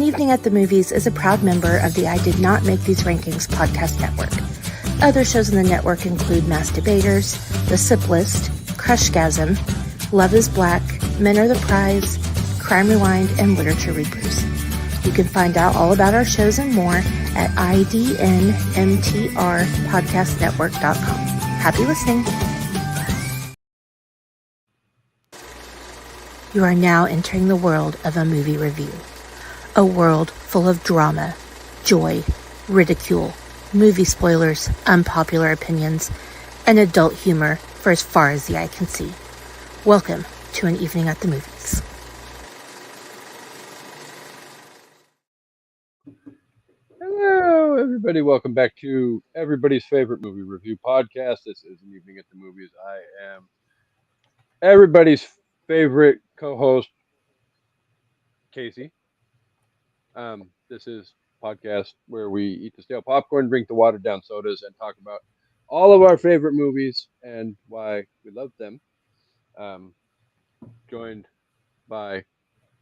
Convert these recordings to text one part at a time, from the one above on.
Evening at the Movies is a proud member of the I Did Not Make These Rankings podcast network. Other shows in the network include Mass Debaters, The Sip List, Crushgasm, Love is Black, Men Are the Prize, Crime Rewind, and Literature Reapers. You can find out all about our shows and more at idnmtrpodcastnetwork.com. Happy listening. You are now entering the world of a movie review. A world full of drama, joy, ridicule, movie spoilers, unpopular opinions, and adult humor for as far as the eye can see. Welcome to An Evening at the Movies. Hello, everybody. Welcome back to everybody's favorite movie review podcast. This is An Evening at the Movies. I am everybody's favorite co-host, Casey. This is a podcast where we eat the stale popcorn, drink the watered down sodas, and talk about all of our favorite movies and why we love them. Joined by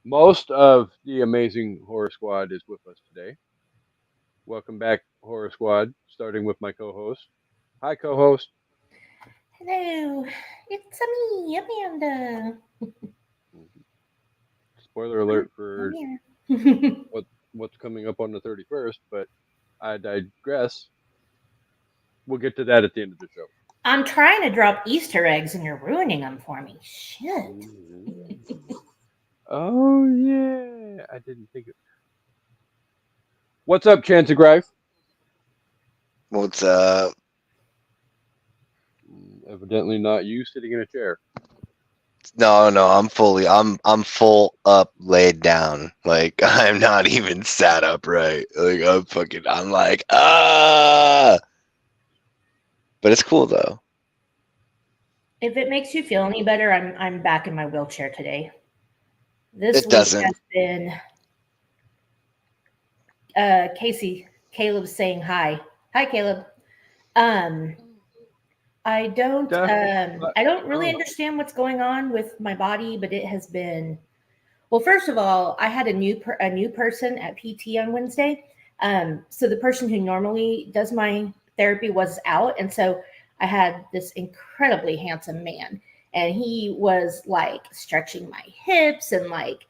most of the amazing Horror Squad is with us today. Welcome back, Horror Squad, starting with my co-host. Hi, co-host. Hello, it's me, Amanda. Spoiler alert for what's coming up on the 31st, but I digress. We'll get to that at the end of the show. I'm trying to drop Easter eggs and you're ruining them for me. Shit. Oh, yeah. I didn't think it. What's up, Chanticleer? What's up? Evidently not you sitting in a chair. No, I'm full up, laid down. Like, I'm not even sat upright. Like, I'm like, ah. But it's cool though. If it makes you feel any better, I'm back in my wheelchair today. This It week doesn't. has been Caleb's saying hi. Hi, Caleb. I don't really understand what's going on with my body, but it has been. Well, first of all, I had a new person at PT on Wednesday. So the person who normally does my therapy was out, and so I had this incredibly handsome man, and he was like stretching my hips and like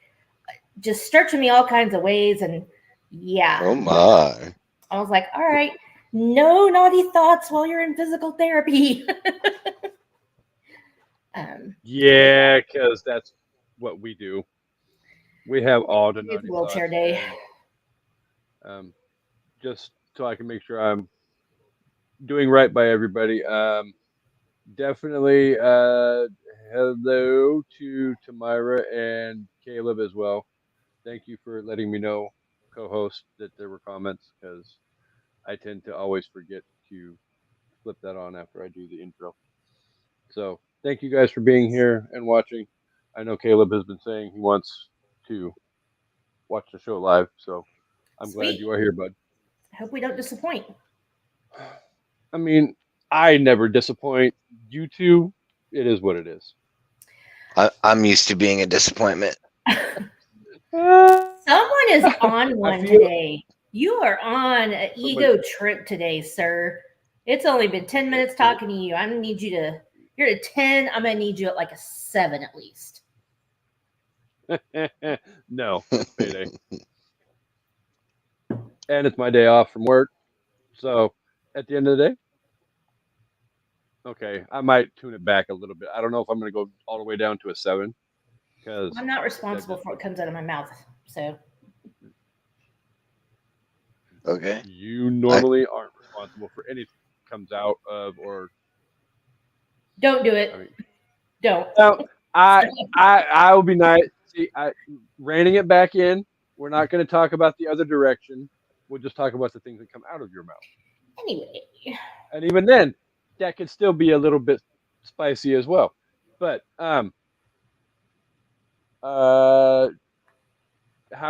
just stretching me all kinds of ways, and yeah. Oh my! I was like, all right, no naughty thoughts while you're in physical therapy. Yeah, because that's what we do. We have all the naughty wheelchair thoughts day. And, just so I can make sure I'm doing right by everybody. Definitely hello to Tamira and Caleb as well. Thank you for letting me know, co-host, that there were comments, because I tend to always forget to flip that on after I do the intro. So thank you guys for being here and watching. I know Caleb has been saying he wants to watch the show live, so I'm glad you are here, bud. I hope we don't disappoint. I mean, I never disappoint. You two, it is what it is. I'm used to being a disappointment. Someone is on one today. You are on an ego trip today, sir. It's only been 10 minutes talking to you. I need you to. You're at 10. I'm gonna need you at like a 7 at least. No, it's payday. And it's my day off from work. So at the end of the day, okay, I might tune it back a little bit. I don't know if I'm going to go all the way down to a 7. Because I'm not responsible for what comes out of my mouth. So. Okay. You normally aren't responsible for anything that comes out of or. Don't do it. I mean, don't. No, I will be nice. See, reining it back in. We're not going to talk about the other direction. We'll just talk about the things that come out of your mouth. Anyway. And even then, that could still be a little bit spicy as well. But how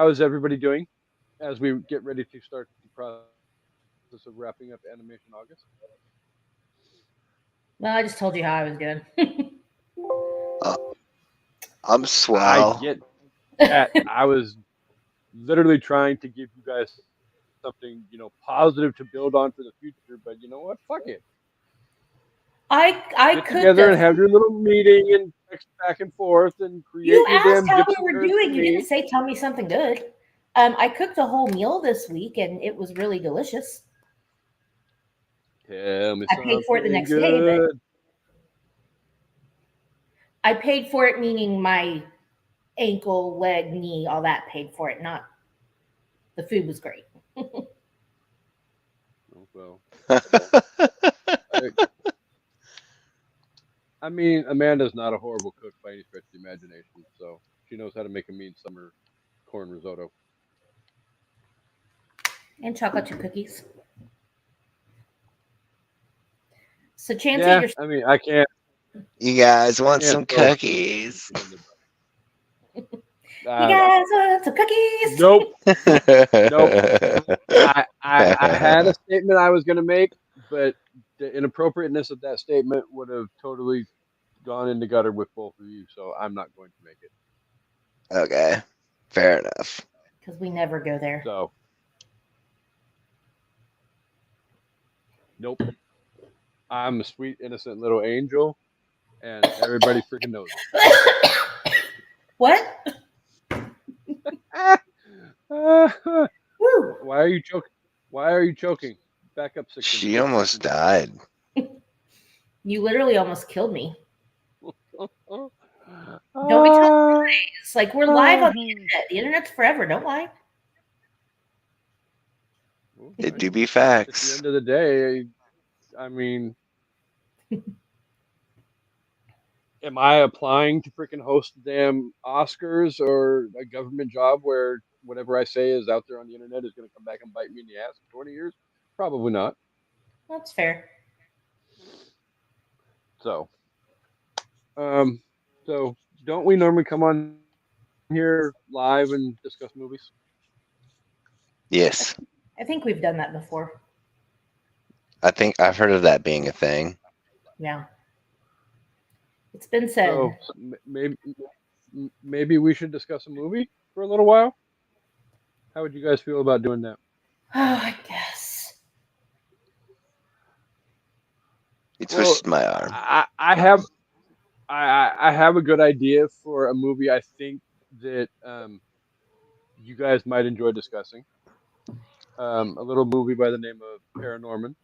is everybody doing as we get ready to start the process of wrapping up Animation August? Well, I just told you how I was doing. I'm swell. I get that. I was literally trying to give you guys something, positive to build on for the future. But you know what? Fuck it. I Get cooked together and a. have your little meeting and text back and forth and You create your asked damn how we gypsy were curds for doing. You me. didn't say tell me something good. I cooked a whole meal this week, and it was really delicious. Tell me I paid for it the something next day, but good. I paid for it, meaning my ankle, leg, knee, all that paid for it. Not the food was great. Oh, well, I mean, Amanda's not a horrible cook by any stretch of the imagination, so she knows how to make a mean summer corn risotto. And chocolate chip cookies. So Chancey, Yeah, you're I mean, I can't. You guys I want can't some throw. cookies? you guys want some cookies? Nope, nope. I had a statement I was going to make, but the inappropriateness of that statement would have totally gone in the gutter with both of you, so I'm not going to make it. Okay, fair enough. Because we never go there. So, nope. I'm a sweet, innocent little angel, and everybody freaking knows it. What? Woo. Why are you choking? Why are you choking? Back up 6 She inches. almost died. You literally almost killed me. Don't Don't be telling lies. Like we're live on the internet. The internet's forever. Don't lie. It do be At the facts. end of the day, I mean, am I applying to freaking host the damn Oscars or a government job where whatever I say is out there on the internet is going to come back and bite me in the ass in 20 years? Probably not. That's fair. So, um, so don't we normally come on here live and discuss movies? Yes, I think we've done that before. I think I've heard of that being a thing. Yeah. It's been said. So maybe we should discuss a movie for a little while. How would you guys feel about doing that? Oh, I guess. You Well, twisted my arm. I have a good idea for a movie. I think that you guys might enjoy discussing. A little movie by the name of ParaNorman.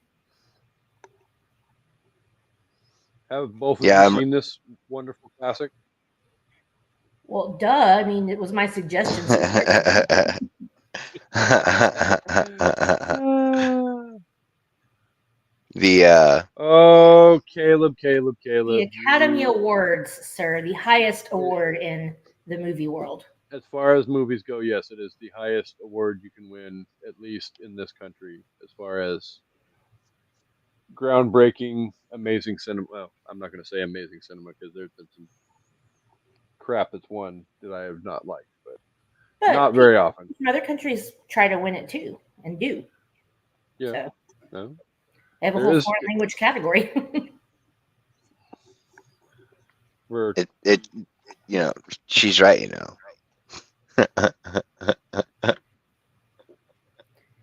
Have both of Yeah, you I'm. seen this wonderful classic? Well, duh. I mean, it was my suggestion. So The Oh, Caleb. the Academy You, Awards, sir, the highest award in the movie world. as far as movies go, yes, it is the highest award you can win, at least in this country, as far as groundbreaking, amazing cinema. Well, I'm not going to say amazing cinema because there's been some crap that's won that I have not liked, but not But very often. from other countries try to win it too, and do. Yeah, So no, they have a there whole is. foreign language category. We're it she's right.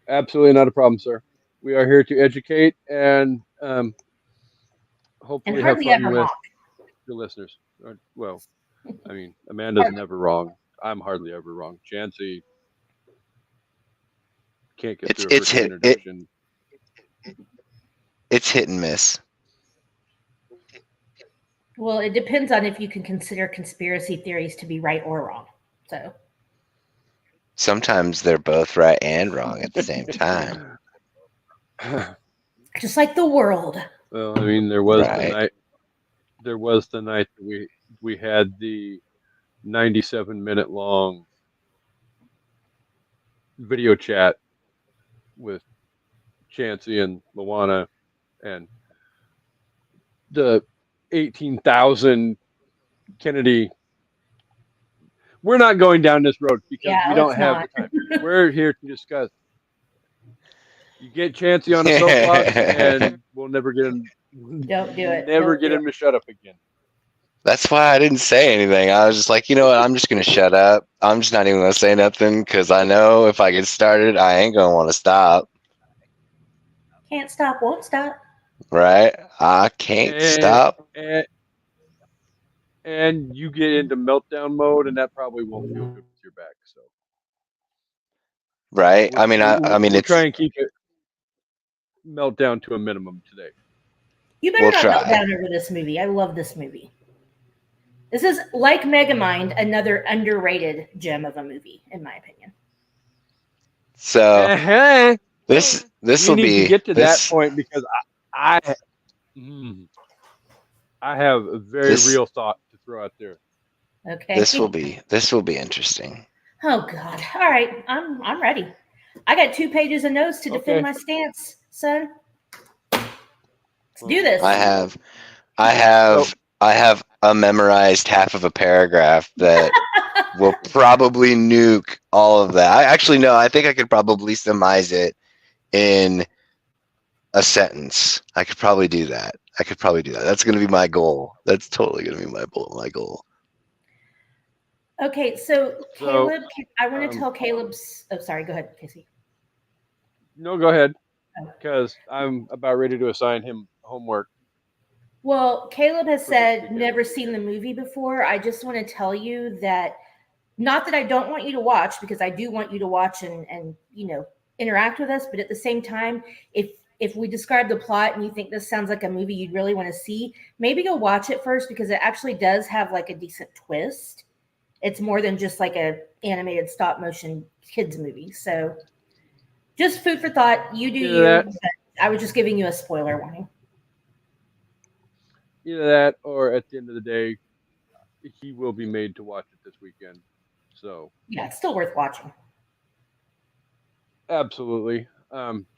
absolutely not a problem, sir. We are here to educate and and hopefully have hardly fun ever with mock. the listeners. Well, I mean, Amanda's never wrong. I'm hardly ever wrong. Chansey can't get It's through a it's freaking hit it introduction. it's hit and miss. Well, it depends on if you can consider conspiracy theories to be right or wrong. So Sometimes they're both right and wrong at the same time. just like the world. Well, I mean, there was the Right. night. There was the night that we had the 97-minute long video chat with Chansey and Luana and the 18,000 Kennedy. We're not going down this road because Yeah, we don't let's have not. the time. We're here to discuss. You get Chansey on a soapbox, and we'll never get him. Don't do it. Never Don't get do him to shut up again. That's why I didn't say anything. I was just like, you know what? I'm just gonna shut up. I'm just not even gonna say nothing because I know if I get started, I ain't gonna want to stop. Can't stop, won't stop. Right? I can't and stop. and and you get into meltdown mode, and that probably won't feel good with your back. So Right? we'll I mean, I mean, we'll try it's and keep it meltdown to a minimum today. You better we'll not melt try. down over this movie. I love this movie. This is like Megamind, another underrated gem of a movie, in my opinion. So Uh-huh. this We will need to be get to that this point because mm, I have a very this real thought to throw out there. Okay. this will be interesting. Oh God. All right. I'm ready. I got 2 pages of notes to defend Okay. my stance, son. Let's Well, do this. I let's see. have I So have I have a memorized half of a paragraph that will probably nuke all of that. I actually no, I think I could probably surmise it in a sentence. I could probably do that. I could probably do that. That's going to be my goal. That's totally going to be my goal. Okay, so so Caleb, I want to um tell Caleb's. Oh, sorry. Go ahead, Casey. no, go ahead Oh. because I'm about ready to assign him homework Well, Caleb has for this said weekend. never seen the movie before. I just want to tell you that not that I don't want you to watch because I do want you to watch and interact with us, but at the same time, if we describe the plot and you think this sounds like a movie you'd really want to see, maybe go watch it first because it actually does have like a decent twist. It's more than just like a animated stop motion kids movie. So just food for thought. You do Either that, you. But I was just giving you a spoiler warning. either that, or at the end of the day, he will be made to watch it this weekend. So Yeah, it's still worth watching. absolutely.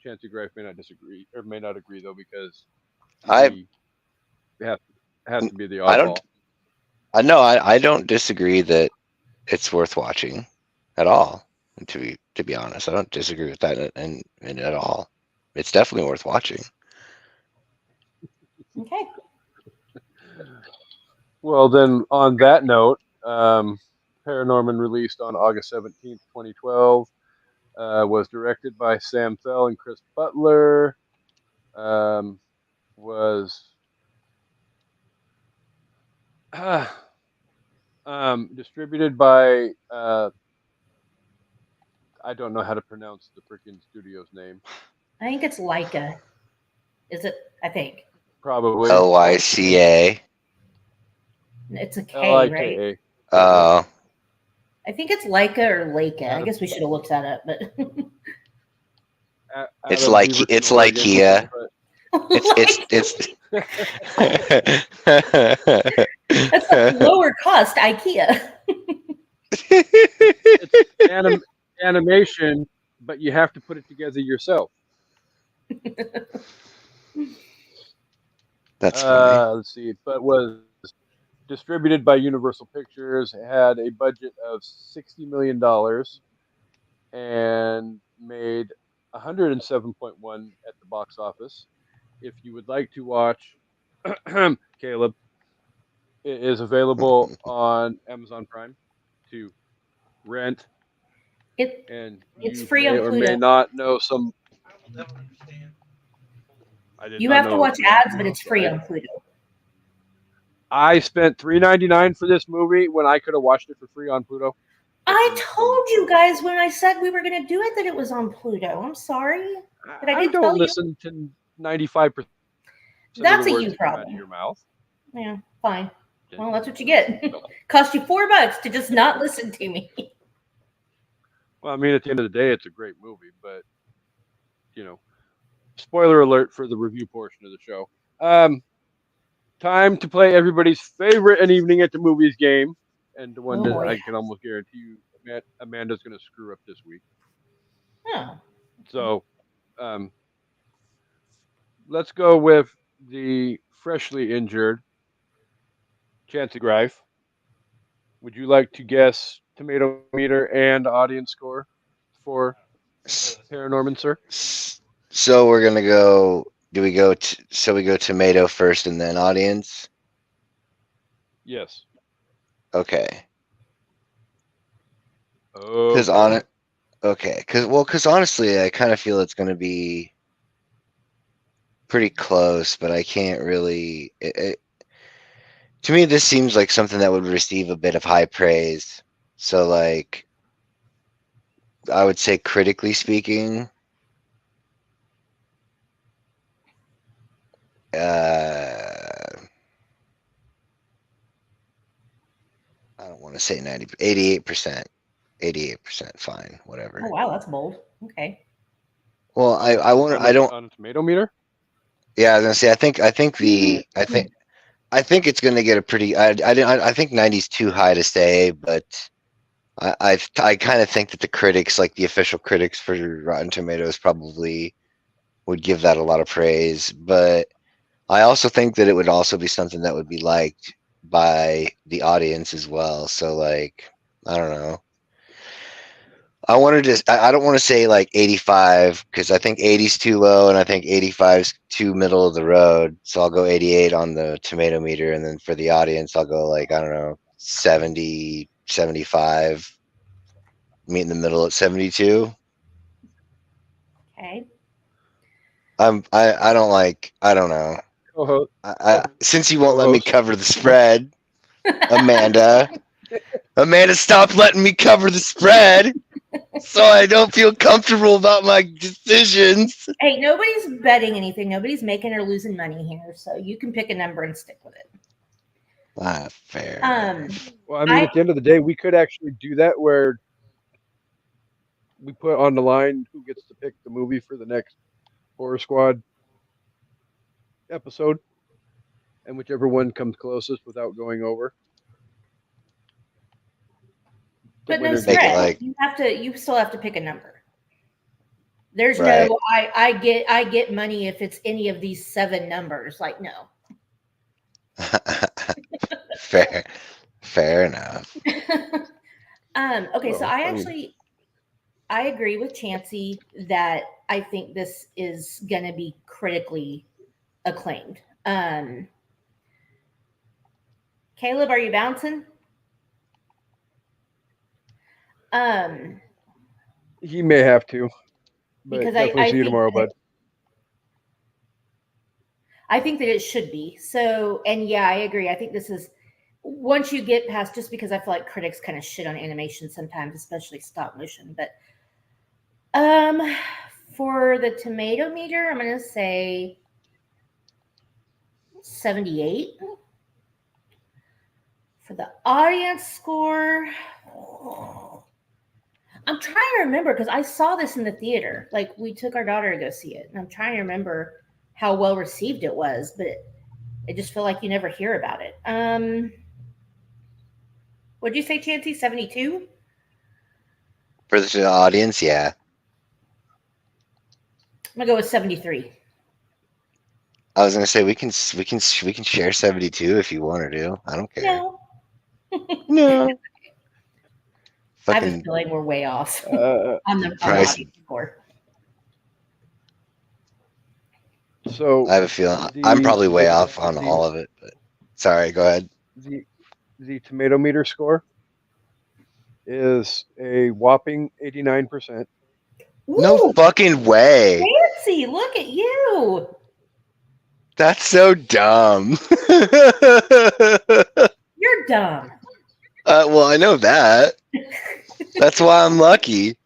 Chancey Griff may not disagree or may not agree though because I he has has to be the I don't oddball. I know I don't disagree that it's worth watching at all. To be honest, I don't disagree with that in at all. It's definitely worth watching. Okay. Well, then on that note, ParaNorman released on August 17th, 2012. Was directed by Sam Fell and Chris Butler. Um, was distributed by I don't know how to pronounce the freaking studio's name. I think it's Leica. Is it? I think Probably LYCA. it's a K, right? Lika. Uh, I think it's Leica or Leica. I Out of guess we should have looked that up, but out of Beaverton, it's Oregon. Ikea. But It's that's like lower cost IKEA. it's animation, but you have to put it together yourself. That's funny. Let's see, but was distributed by Universal Pictures. It had a budget of $60 million and made 107.1 at the box office. If you would like to watch, Caleb, it is available on Amazon Prime to rent, It and it's you free may on or Pluto. may not know some. I did You not have to know it watch would be on ads, but Pluto. it's So free on Pluto. I spent $3.99 for this movie when I could have watched it for free on Pluto. I told you guys when I said we were going to do it that it was on Pluto. I'm sorry, but I I did tell don't you. listen to 95% of That's the a words you that come out of problem. your mouth. Yeah, fine. Well, that's what you get. Cost you $4 to just not listen to me. Well, I mean, at the end of the day, it's a great movie, but you know, spoiler alert for the review portion of the show. Time to play everybody's favorite "An Evening at the Movies" game, and the one Oh that boy. I can almost guarantee you, Amanda's going to screw up this week. Oh. So, um, let's go with the freshly injured Chancey Greif. Would you like to guess tomato meter and audience score for ParaNorman, sir? So we're gonna go. Do we go? So we go tomato first and then audience. Yes. Okay. Okay. Because honestly, I kind of feel it's going to be pretty close, but I can't really. To me, this seems like something that would receive a bit of high praise. So, like, I would say, critically speaking, I don't want to say 90, 88%. 88%, fine, whatever. Oh wow, that's bold. Okay. Well, I want I don't. On a tomato meter. Yeah, I was gonna say I think it's gonna get a pretty. I think 90's too high to say, but I kind of think that the critics, like the official critics for Rotten Tomatoes, probably would give that a lot of praise. But I also think that it would also be something that would be liked by the audience as well. So like, I don't know. I wanted to. I don't want to say like 85 because I think 80's too low and I think 85's too middle of the road. So I'll go 88 on the tomato meter, and then for the audience, I'll go like I don't know 70, 75. Meet in the middle at 72. Okay. I don't like. I don't know. Since you won't let me cover the spread, Amanda. Amanda, stop letting me cover the spread. So I don't feel comfortable about my decisions. Hey, nobody's betting anything. Nobody's making or losing money here, so you can pick a number and stick with it. Fair. Well, I mean, at the end of the day, we could actually do that where we put on the line who gets to pick the movie for the next Horror Squad episode, and whichever one comes closest without going over. But no spread. You still have to pick a number. There's right. No I get money if it's any of these 7 numbers. Like no. Fair enough. Okay, so I agree with Chancey that I think this is gonna be critically acclaimed. Caleb, are you bouncing? He may have to, but because definitely see you tomorrow, bud. I think that it should be. So, and yeah, I agree. I think this is once you get past, just because I feel like critics kind of shit on animation sometimes, especially stop motion. But for the tomato meter, I'm gonna say 78. For the audience score, I'm trying to remember because I saw this in the theater. Like we took our daughter to go see it, and I'm trying to remember how well received it was, but I just feel like you never hear about it. What'd you say, Chancey? 72? For the audience, yeah. I'm gonna go with 73. I was gonna say we can share 72 if you want to. I don't care. No. I have a feeling we're way off on the audience score. So I have a feeling I'm probably way off on all of it. But sorry, go ahead. The tomato meter score is a whopping 89%. No fucking way. Fancy, look at you. That's so dumb. You're dumb. Well, I know that. That's why I'm lucky.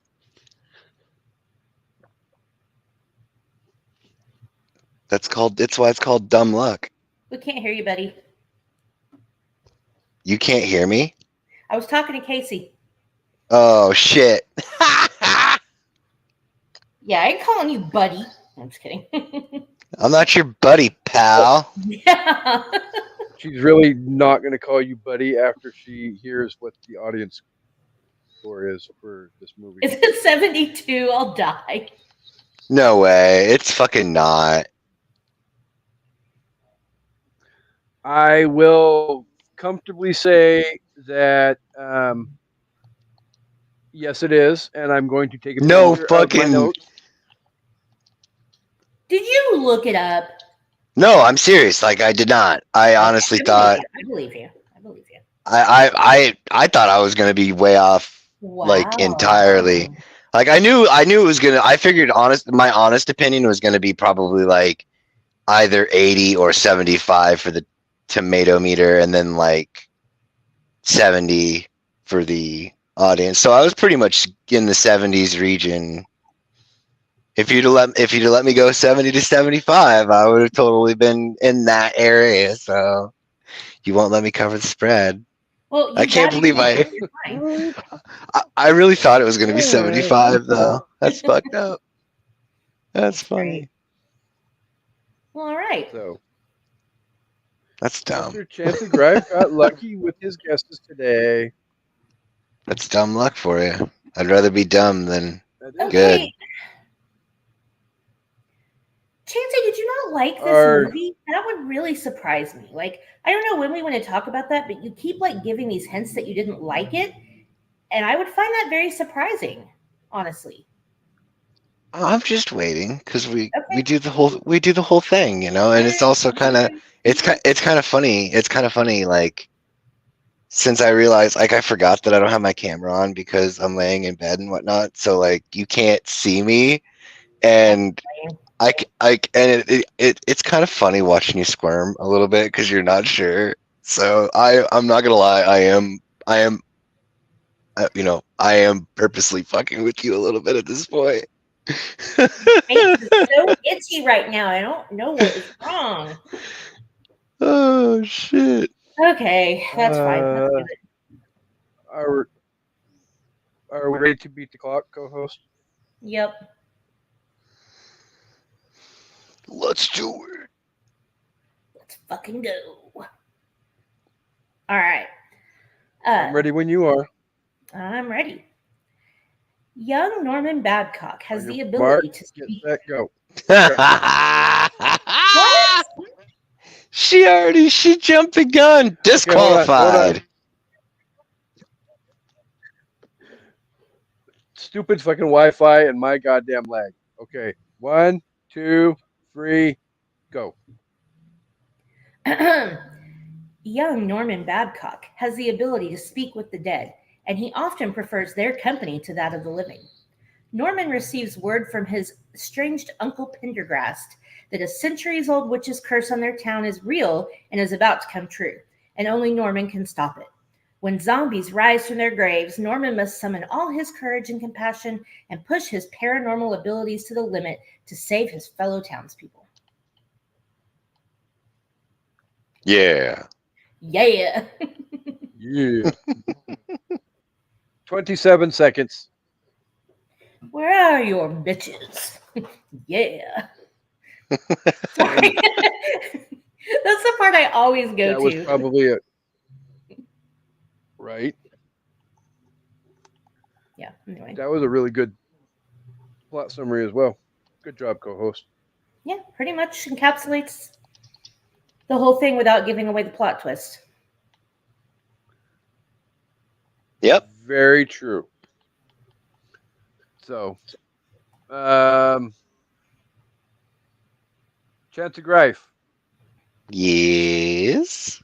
That's why it's called dumb luck. We can't hear you, buddy. You can't hear me? I was talking to Casey. Oh, shit. Yeah, I ain't calling you buddy. I'm just kidding. I'm not your buddy, pal. Yeah. She's really not going to call you buddy after she hears what the audience score is for this movie. Is it 72? I'll die. No way. It's fucking not. I will comfortably say that yes, it is, and I'm going to take a no picture fucking of my notes. Did you look it up? No, I'm serious. Like I did not. I honestly thought. I believe you. I thought I was gonna be way off, like entirely. Wow. Like I knew it was gonna. I figured my honest opinion was gonna be probably like either 80 or 75 for the tomato meter, and then like 70 for the audience. So I was pretty much in the 70s region. If you'd let me go 70 to 75, I would have totally been in that area. So you won't let me cover the spread. Well, I can't believe you're fine. I really thought it was going to be All right. 75 though. That's fucked up. That's funny. Great. Well, all right. So, That's dumb. Mr. Chancy Gripe got lucky with his guesses today. That's dumb luck for you. I'd rather be dumb than Okay. good. Chancey, did you not like this movie? That would really surprise me. Like, I don't know when we want to talk about that, but you keep like giving these hints that you didn't like it, and I would find that very surprising, honestly. I'm just waiting because we do the whole thing, you know, and it's also kind of it's kind of funny. It's kind of funny, like since I realized like I forgot that I don't have my camera on because I'm laying in bed and whatnot, so like you can't see me, and it's kind of funny watching you squirm a little bit because you're not sure. So I'm not gonna lie, I am you know, I am purposely fucking with you a little bit at this point. It's so itchy right now. I don't know what is wrong. Oh shit. Okay, that's fine. Let's do it. Are we ready to beat the clock, co-host? Yep. Let's do it. Let's fucking go. All right. I'm ready when you are. I'm ready. Young Norman Babcock has the ability Mark, to get speak. set, go. What? She jumped the gun. Disqualified. Hold on. Stupid fucking Wi-Fi and my goddamn lag. Okay, 1, 2, 3, go. Young Norman Babcock has the ability to speak with the dead, and he often prefers their company to that of the living. Norman receives word from his estranged Uncle Pendergrast that a centuries-old witch's curse on their town is real and is about to come true, and only Norman can stop it. When zombies rise from their graves, Norman must summon all his courage and compassion and push his paranormal abilities to the limit to save his fellow townspeople. Yeah. Yeah. Yeah. 27 seconds. Where are your bitches? Yeah. Sorry. That's the part I always go That was to. probably it. Right? Yeah, anyway. That was a really good plot summary as well. Good job, co-host. Yeah, pretty much encapsulates the whole thing without giving away the plot twist. Yep. Very true. So, Chance of Grife. Yes.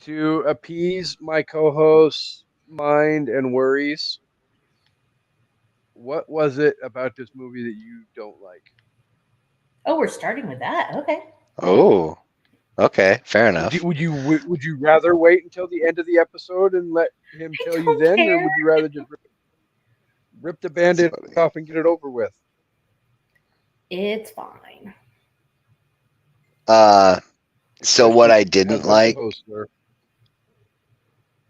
To appease my co-host's mind and worries, what was it about this movie that you don't like? Oh, we're starting with that. Okay. Oh. Okay, fair enough. Would you rather wait until the end of the episode and let him tell you then, or would you rather just rip the Band-Aid off and get it over with? It's fine. So what I didn't like.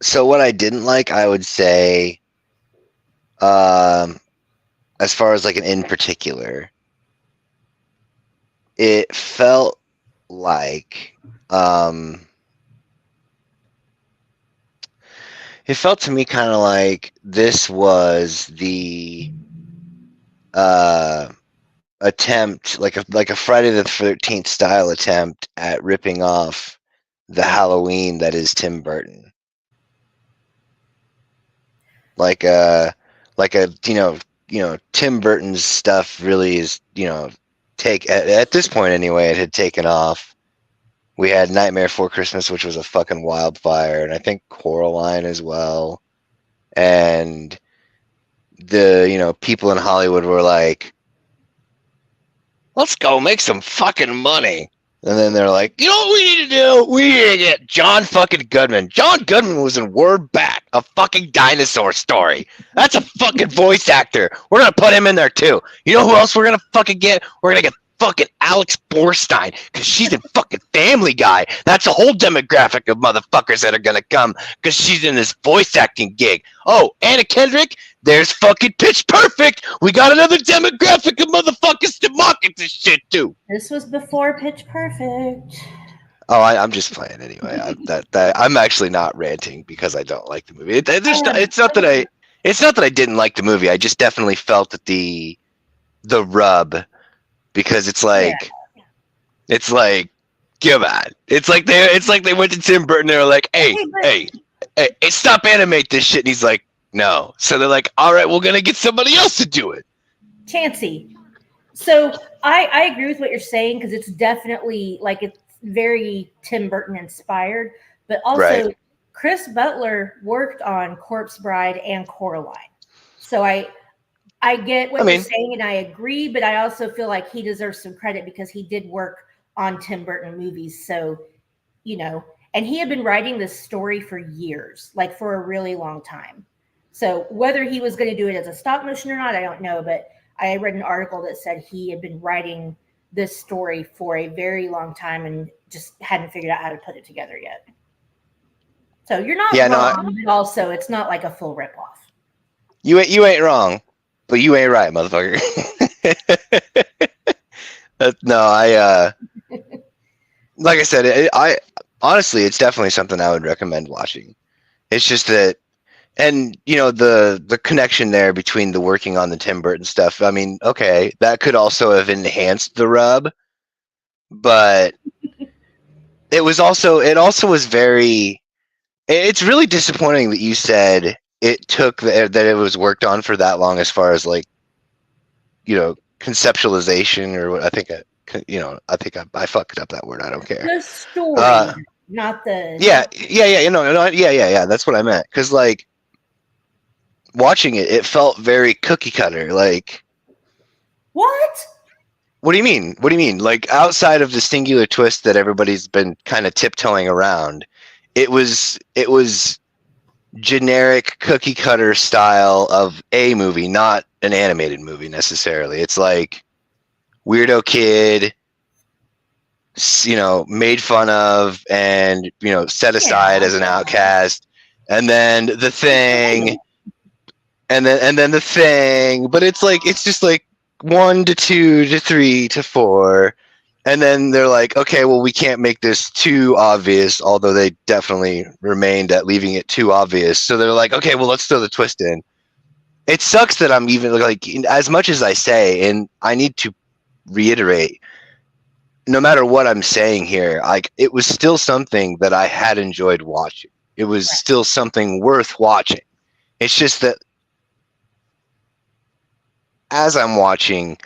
So what I didn't like, I would say, as far as like an in particular, it felt like it felt to me kind of like this was the attempt, like a Friday the 13th style attempt at ripping off the Halloween that is Tim Burton. Like a Tim Burton's stuff really is, at this point anyway, it had taken off. We had Nightmare Before Christmas, which was a fucking wildfire, and I think Coraline as well. And the people in Hollywood were like, let's go make some fucking money. And then they're like, you know what we need to do? We need to get John fucking Goodman. John Goodman was in Word Back, a fucking dinosaur story. That's a fucking voice actor. We're going to put him in there too. You know who else we're going to fucking get? We're going to get fucking Alex Borstein, because she's in fucking Family Guy. That's a whole demographic of motherfuckers that are going to come because she's in this voice acting gig. Oh, Anna Kendrick, there's fucking Pitch Perfect. We got another demographic of motherfuckers to market this shit to. This was before Pitch Perfect. Oh, I'm just playing anyway. I'm actually not ranting because I don't like the movie. It's not that I didn't like the movie. I just definitely felt that the rub, because it's like come on. It's like they went to Tim Burton. They were like, hey, stop animate this shit. And he's like, no. So they're like, all right, we're gonna get somebody else to do it. Chansey. So I agree with what you're saying, because it's definitely like it's very Tim Burton inspired, but also Right. Chris Butler worked on Corpse Bride and Coraline. So I get what you're saying, and I agree, but I also feel like he deserves some credit because he did work on Tim Burton movies. So, and he had been writing this story for years, like for a really long time. So whether he was going to do it as a stop motion or not, I don't know. But I read an article that said he had been writing this story for a very long time and just hadn't figured out how to put it together yet. So you're not wrong, but also it's not like a full ripoff. You ain't wrong, but you ain't right, motherfucker. Like I said, I honestly, it's definitely something I would recommend watching. It's just that, and the connection there between the working on the Tim Burton stuff. I mean, okay, that could also have enhanced the rub, but it also was very. It's really disappointing that you said it took that it was worked on for that long, as far as like, conceptualization, or what I think. I think I fucked up that word. I don't care. The story, not the. Yeah. That's what I meant. Because like, watching it felt very cookie cutter. Like, what? What do you mean? What do you mean? Like, outside of the singular twist that everybody's been kind of tiptoeing around, it was generic cookie cutter style of a movie, not an animated movie necessarily. It's like weirdo kid, made fun of and set aside as an outcast, and then the thing, and then the thing. But it's just like 1 to 2 to 3 to 4, and then they're like, okay, well, we can't make this too obvious, although they definitely remained at leaving it too obvious. So they're like, okay, well, let's throw the twist in. It sucks that I'm even like, as much as I say, and I need to reiterate, no matter what I'm saying here, like, it was still something that I had enjoyed watching. It was still something worth watching. It's just that as I'm watching,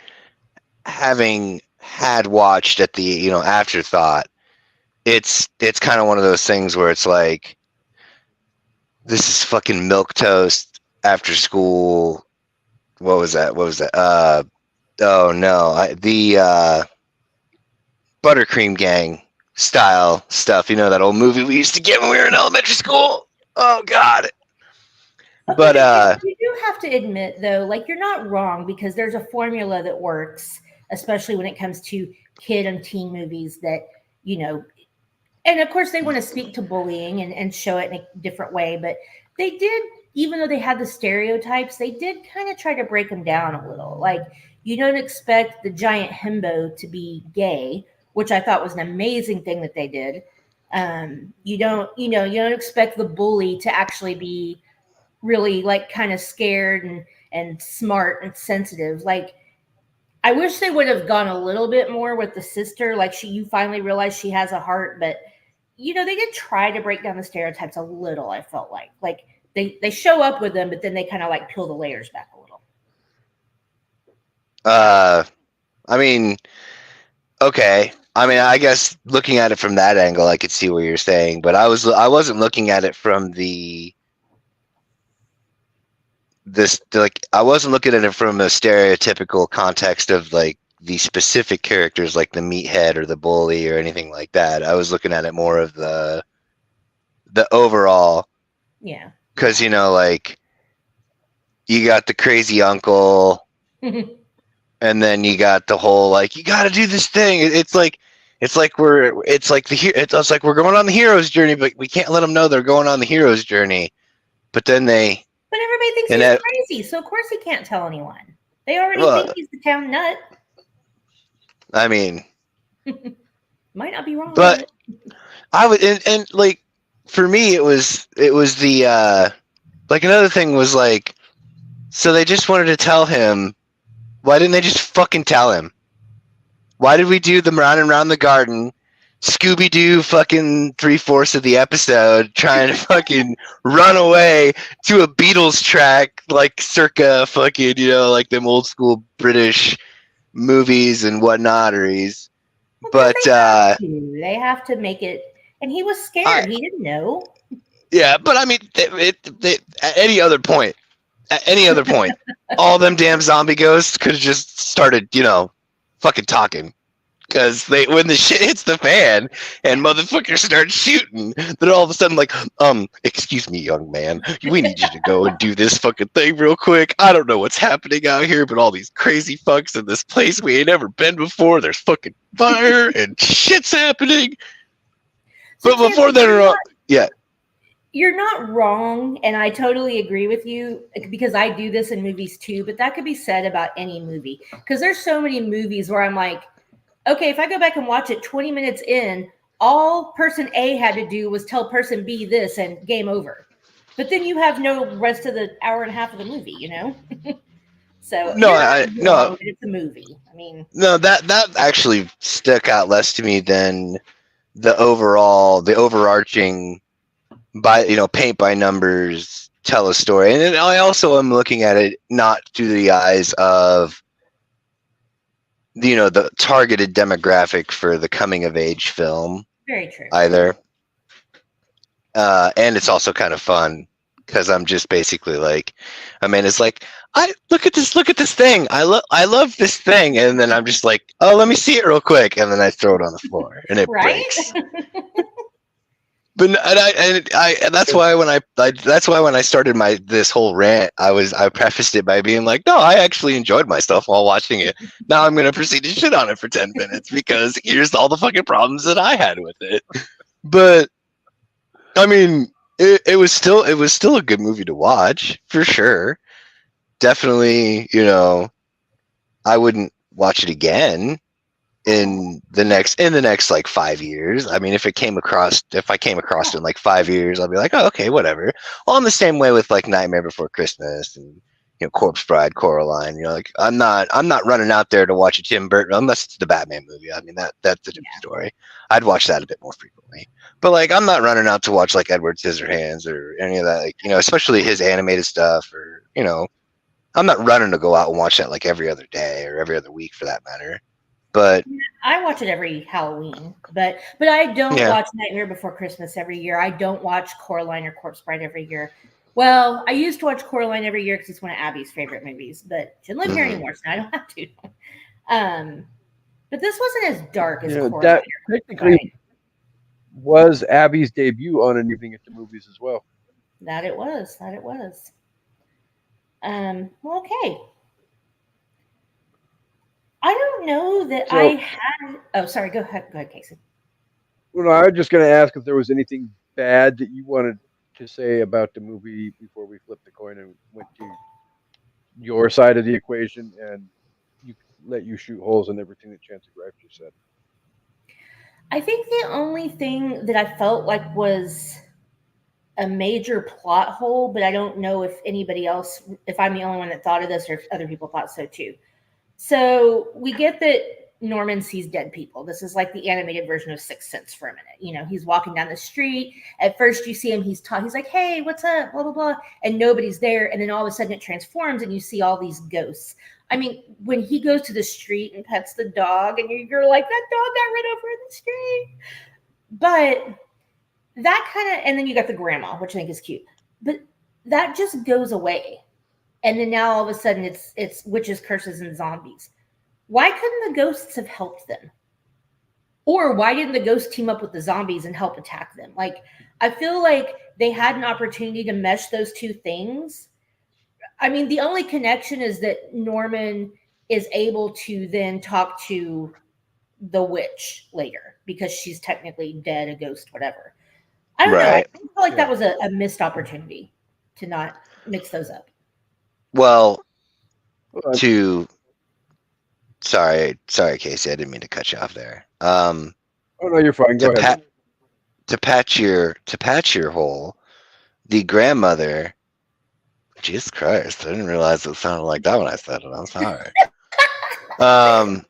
having had watched at the afterthought, it's kind of one of those things where it's like, this is fucking milquetoast after school. What was that? Oh no, the Buttercream Gang style stuff. That old movie we used to get when we were in elementary school. Oh God. But you do have to admit, though, like, you're not wrong, because there's a formula that works, especially when it comes to kid and teen movies that, and of course they want to speak to bullying and show it in a different way, but they did, even though they had the stereotypes, they did kind of try to break them down a little. Like, you don't expect the giant himbo to be gay, which I thought was an amazing thing that they did. You don't expect the bully to actually be really like kind of scared and smart and sensitive. Like, I wish they would have gone a little bit more with the sister. Like, you finally realize she has a heart, but they did try to break down the stereotypes a little. I felt like they show up with them, but then they kind of like peel the layers back a little. I mean, okay. I mean, I guess looking at it from that angle, I could see what you're saying, but I wasn't looking at it from I wasn't looking at it from a stereotypical context of like the specific characters like the meathead or the bully or anything like that. I was looking at it more of the overall. Yeah. Because like you got the crazy uncle, and then you got the whole like you got to do this thing. It's like we're going on the hero's journey, but we can't let them know they're going on the hero's journey. But then But everybody thinks he's crazy, so of course he can't tell anyone. They already think he's the town nut. I mean, might not be wrong, but I would and like for me it was the like another thing was like, so they just wanted to tell him. Why didn't they just fucking tell him? Why did we do the round and round the garden, Scooby-Doo fucking 3/4 of the episode, trying to fucking run away to a Beatles track, like circa fucking, like them old school British movies and whatnoteries. But they have to make it, and he was scared. He didn't know. Yeah, but I mean, at any other point, all them damn zombie ghosts could have just started, fucking talking. Because when the shit hits the fan and motherfuckers start shooting, then all of a sudden, like, excuse me, young man, we need you to go and do this fucking thing real quick. I don't know what's happening out here, but all these crazy fucks in this place we ain't ever been before. There's fucking fire and shit's happening. So but before they're yeah. You're not wrong, and I totally agree with you because I do this in movies too, but that could be said about any movie because there's so many movies where I'm like, okay, if I go back and watch it 20 minutes in, all person A had to do was tell person B this and game over. But then you have no rest of the hour and a half of the movie, So no, it's a movie. I mean, no, that actually stuck out less to me than the overarching paint by numbers, tell a story. And then I also am looking at it not through the eyes of the targeted demographic for the coming of age film. Very true. Either. And it's also kind of fun because I'm just basically like, it's like, I look at this thing. I love this thing, and then I'm just like, oh, let me see it real quick, and then I throw it on the floor, and it breaks. But that's why when I started this whole rant, I prefaced it by being like, no, I actually enjoyed myself while watching it. Now I'm gonna proceed to shit on it for 10 minutes because here's all the fucking problems that I had with it. But I mean, it was still a good movie to watch for sure. Definitely, I wouldn't watch it again in the next like 5 years. I mean, if I came across it in like 5 years, I'll be like, oh, okay, whatever. Well, I'm the same way with like Nightmare Before Christmas and Corpse Bride, Coraline. Like I'm not running out there to watch a Tim Burton unless it's the Batman movie. I mean that's a different story. I'd watch that a bit more frequently. But like I'm not running out to watch like Edward Scissorhands or any of that, like especially his animated stuff or I'm not running to go out and watch that like every other day or every other week for that matter. But I watch it every Halloween, but I don't watch Nightmare Before Christmas every year. I don't watch Coraline or Corpse Bride every year. Well, I used to watch Coraline every year because it's one of Abby's favorite movies, but she doesn't live here anymore, so I don't have to. But this wasn't as dark as Coraline. That technically was Abby's debut on an evening at the movies as well. That it was. Well, okay. I don't know that I had. Oh, sorry. Go ahead, Casey. Well, no, I was just going to ask if there was anything bad that you wanted to say about the movie before we flipped the coin and went to your side of the equation, and let you shoot holes in everything that Chancey Greif just said. I think the only thing that I felt like was a major plot hole, but I don't know if anybody else, if I'm the only one that thought of this or if other people thought so too. So we get that Norman sees dead people. This is like the animated version of Sixth Sense for a minute. You know, he's walking down the street. At first, you see him. He's like, "Hey, what's up?" Blah blah blah, and nobody's there. And then all of a sudden, it transforms, and you see all these ghosts. I mean, when he goes to the street and pets the dog, and you're like, "That dog got run over in the street," but that kind of, and then you got the grandma, which I think is cute, but that just goes away. And then now all of a sudden it's witches, curses, and zombies. Why couldn't the ghosts have helped them? Or why didn't the ghosts team up with the zombies and help attack them? Like, I feel like they had an opportunity to mesh those two things. I mean, the only connection is that Norman is able to then talk to the witch later because she's technically dead, a ghost, whatever. I don't know. I feel like that was a missed opportunity to not mix those up. Well, sorry, Casey, I didn't mean to cut you off there. Oh no, you're fine. Go ahead. To patch your hole, the grandmother. Jesus Christ! I didn't realize it sounded like that when I said it. I'm sorry. Well,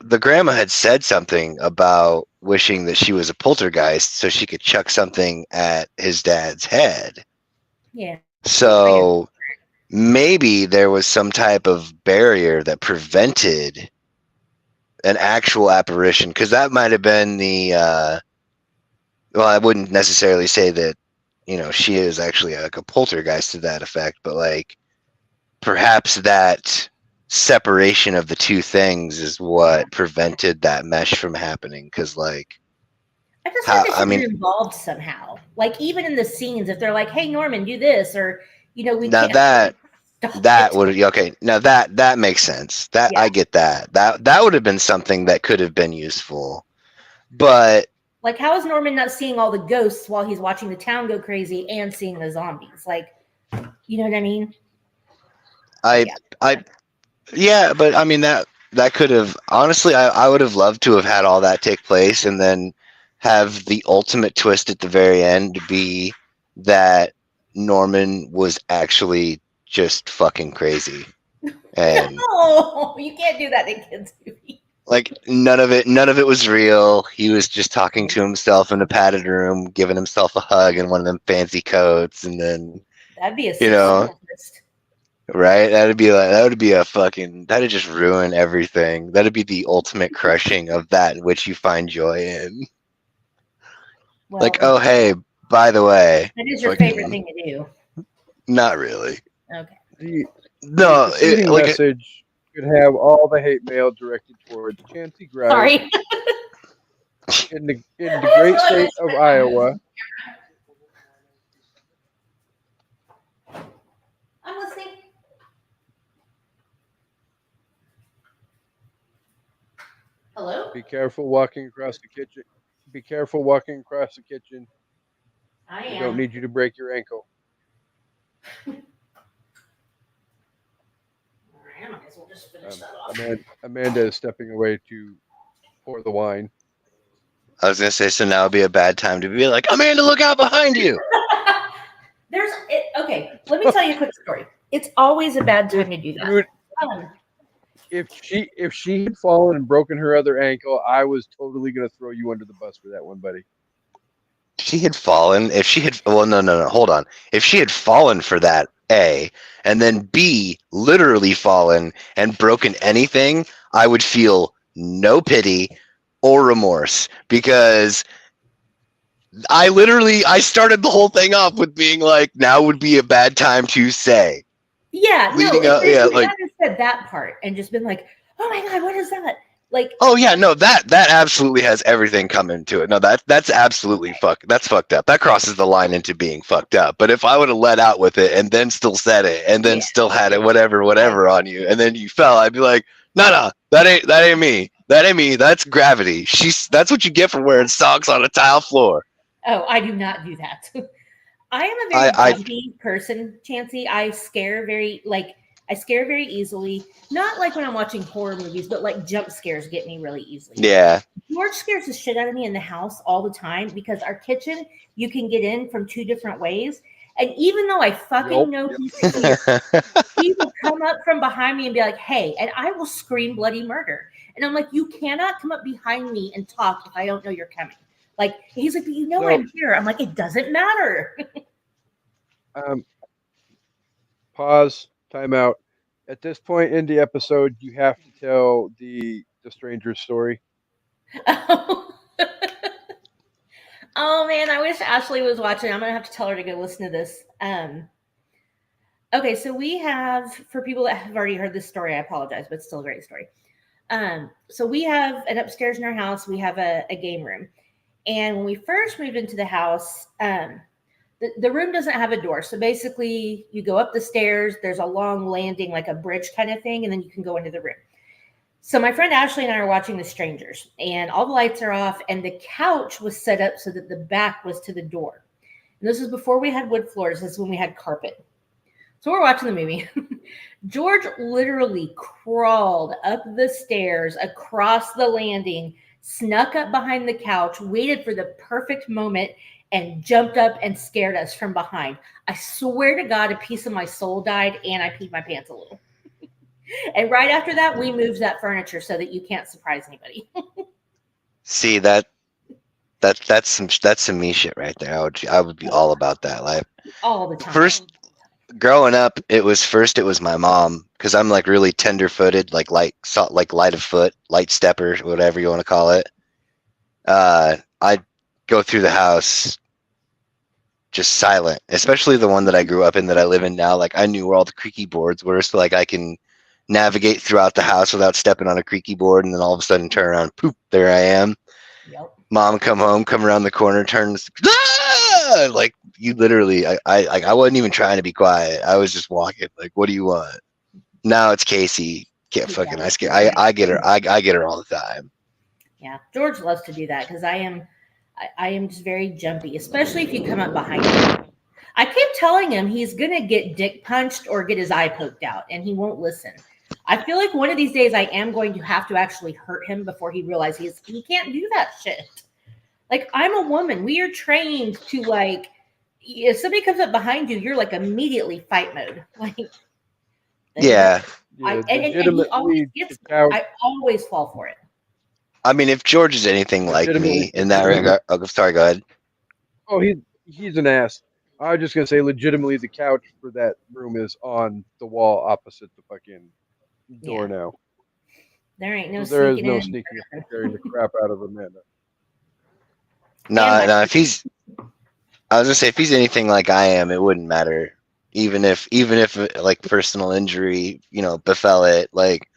the grandma had said something about wishing that she was a poltergeist so she could chuck something at his dad's head. Yeah. So maybe there was some type of barrier that prevented an actual apparition, because that might have been the well, I wouldn't necessarily say that, you know, she is actually like a poltergeist to that effect, but like perhaps that separation of the two things is what prevented that mesh from happening. Because like, I just think they should be involved somehow. Like, even in the scenes, if they're like, "Hey, Norman, do this," or, you know, we now can't that would okay. Now that makes sense. That I get that. That would have been something that could have been useful. But like, how is Norman not seeing all the ghosts while he's watching the town go crazy and seeing the zombies? Like, you know what I mean? Yeah, but I mean that could have, honestly, I would have loved to have had all that take place and then have the ultimate twist at the very end be that Norman was actually just fucking crazy. And no, you can't do that in kids' movies. Like none of it was real. He was just talking to himself in a padded room, giving himself a hug in one of them fancy coats, and then that'd be a twist. Right? That'd just ruin everything. That'd be the ultimate crushing of that in which you find joy in. Well, like, oh hey, by the way. That is your favorite thing to do. Not really. Okay. No, message could have all the hate mail directed towards Chancey Grice. Sorry. in the great state of Iowa. I'm listening. Hello? Be careful walking across the kitchen. Be careful walking across the kitchen. I am. I don't need you to break your ankle. I might as well just finish that off. Amanda is stepping away to pour the wine. I was gonna say, so now would be a bad time to be like, Amanda, look out behind you. Okay, let me tell you a quick story. It's always a bad time to do that. Dude, if she had fallen and broken her other ankle, I was totally gonna throw you under the bus for that one, buddy. She had fallen. No, hold on. If she had fallen for that, A, and then B, literally fallen and broken anything, I would feel no pity or remorse, because I started the whole thing off with being like, now would be a bad time to say. Yeah, I just said that part and just been like, oh my God, what is that? Like, oh yeah, no, that absolutely has everything come into it. No, that's absolutely that's fucked up. That crosses the line into being fucked up. But if I would have let out with it and then still said it and then still had it whatever on you and then you fell, I'd be like, no, that ain't me. That ain't me. That's gravity. That's what you get for wearing socks on a tile floor. Oh, I do not do that. I am a very jumpy person, Chancey. I scare very easily. Not like when I'm watching horror movies, but like jump scares get me really easily. Yeah. George scares the shit out of me in the house all the time because our kitchen, you can get in from two different ways. And even though I fucking know he's here, he will come up from behind me and be like, hey, and I will scream bloody murder. And I'm like, you cannot come up behind me and talk if I don't know you're coming. Like, he's like, you know I'm here. I'm like, it doesn't matter. Pause, time out. At this point in the episode, you have to tell the stranger's story. Oh man, I wish Ashley was watching. I'm gonna have to tell her to go listen to this. Okay, so we have, for people that have already heard this story, I apologize, but it's still a great story. So we have an upstairs in our house, we have a game room. And when we first moved into the house, the room doesn't have a door. So basically, you go up the stairs, there's a long landing, like a bridge kind of thing, and then you can go into the room. So my friend Ashley and I are watching The Strangers, and all the lights are off, and the couch was set up so that the back was to the door. And this was before we had wood floors. This is when we had carpet. So we're watching the movie. George literally crawled up the stairs, across the landing, snuck up behind the couch, waited for the perfect moment, and jumped up and scared us from behind. I swear to God, a piece of my soul died, and I peed my pants a little. And right after that, we moved that furniture so that you can't surprise anybody. See that's some me shit right there. I would be all about that. Like all the time. First, growing up, it was my mom, because I'm like really tender footed, like light of foot, light stepper, whatever you want to call it. I'd go through the house just silent, especially the one that I grew up in, that I live in now. Like I knew where all the creaky boards were, so like I can navigate throughout the house without stepping on a creaky board, and then all of a sudden turn around, poop, there I am. Yep. Mom come around the corner, turns, like you literally, I wasn't even trying to be quiet. I was just walking. Like, what do you want? Now it's Casey. Can't fucking. Yeah. I get her. I get her all the time. Yeah, George loves to do that because I am just very jumpy, especially if you come up behind me. I keep telling him he's gonna get dick punched or get his eye poked out, and he won't listen. I feel like one of these days I am going to have to actually hurt him before he realizes he can't do that shit. Like, I'm a woman. We are trained to, like, if somebody comes up behind you, you're like immediately fight mode. Like, yeah. And he always gets I always fall for it. I mean, if George is anything like me in that regard, oh, sorry, go ahead. Oh, he's an ass. I was just gonna say, legitimately, the couch for that room is on the wall opposite the fucking door now. There ain't no. So there is no sneaking and scaring the crap out of Amanda. No. If he's, I was gonna say, if he's anything like I am, it wouldn't matter. Even if like personal injury, befell it, like,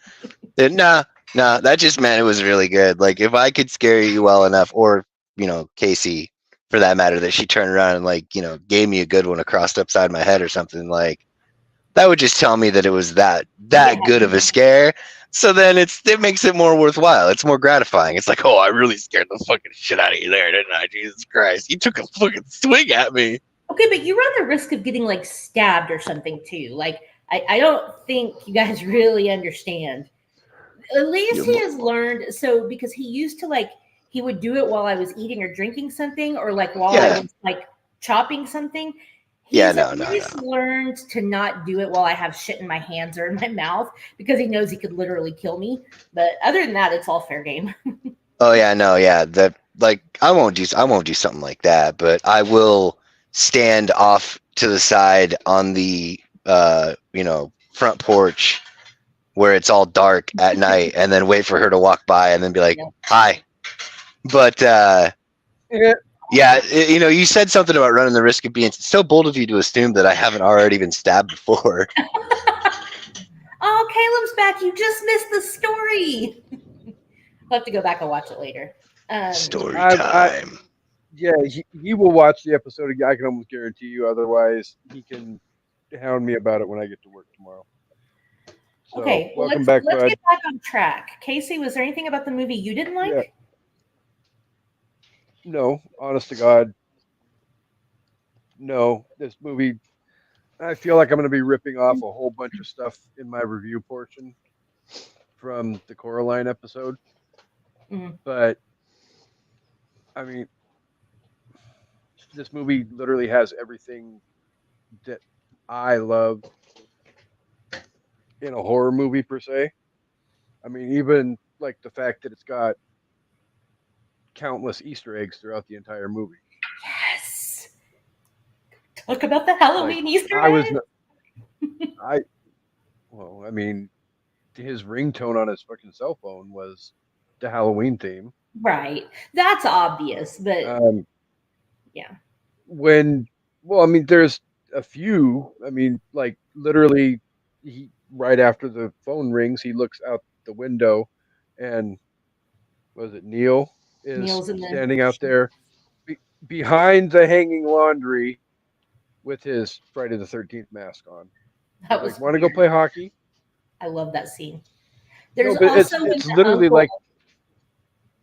nah, that just meant it was really good. Like, if I could scare you well enough, or Casey, for that matter, that she turned around and, like, gave me a good one across upside my head or something, like, that would just tell me that it was that good of a scare. So then it makes it more worthwhile. It's more gratifying. It's like, oh, I really scared the fucking shit out of you there, didn't I? Jesus Christ, you took a fucking swing at me. Okay, but you run the risk of getting, like, stabbed or something too. Like, I don't think you guys really understand. At least he has learned. So because he used to, like, he would do it while I was eating or drinking something, or like while I was, like, chopping something. He's at least learned to not do it while I have shit in my hands or in my mouth, because he knows he could literally kill me. But other than that, it's all fair game. Oh yeah, no, yeah. That, like, I won't do something like that, but I will stand off to the side on the front porch where it's all dark at night, and then wait for her to walk by and then be like, hi. But yeah, you said something about running the risk of being. It's so bold of you to assume that I haven't already been stabbed before. Oh, Caleb's back. You just missed the story. I'll have to go back and watch it later. Story time. He will watch the episode again. I can almost guarantee you. Otherwise, he can hound me about it when I get to work tomorrow. So, okay, welcome back, let's bud. get back on track. Casey, was there anything about the movie you didn't like? Yeah. No, honest to God. No, this movie, I feel like I'm going to be ripping off a whole bunch of stuff in my review portion from the Coraline episode. Mm. But, I mean, this movie literally has everything that I love in a horror movie per se. I mean, even like the fact that it's got countless Easter eggs throughout the entire movie. Yes. Talk about the Like Halloween Easter I was, eggs. I well, I mean, his ringtone on his fucking cell phone was the Halloween theme. Right. That's obvious, but Um, yeah. when, well, I mean, there's a few. I mean, like literally, he right after the phone rings, he looks out the window, and was it Neil is Neil's in the standing out there behind the hanging laundry with his Friday the 13th mask on. He's that like, was "Want to go weird. play hockey?" I love that scene. No, There's but also when it's the literally uncle like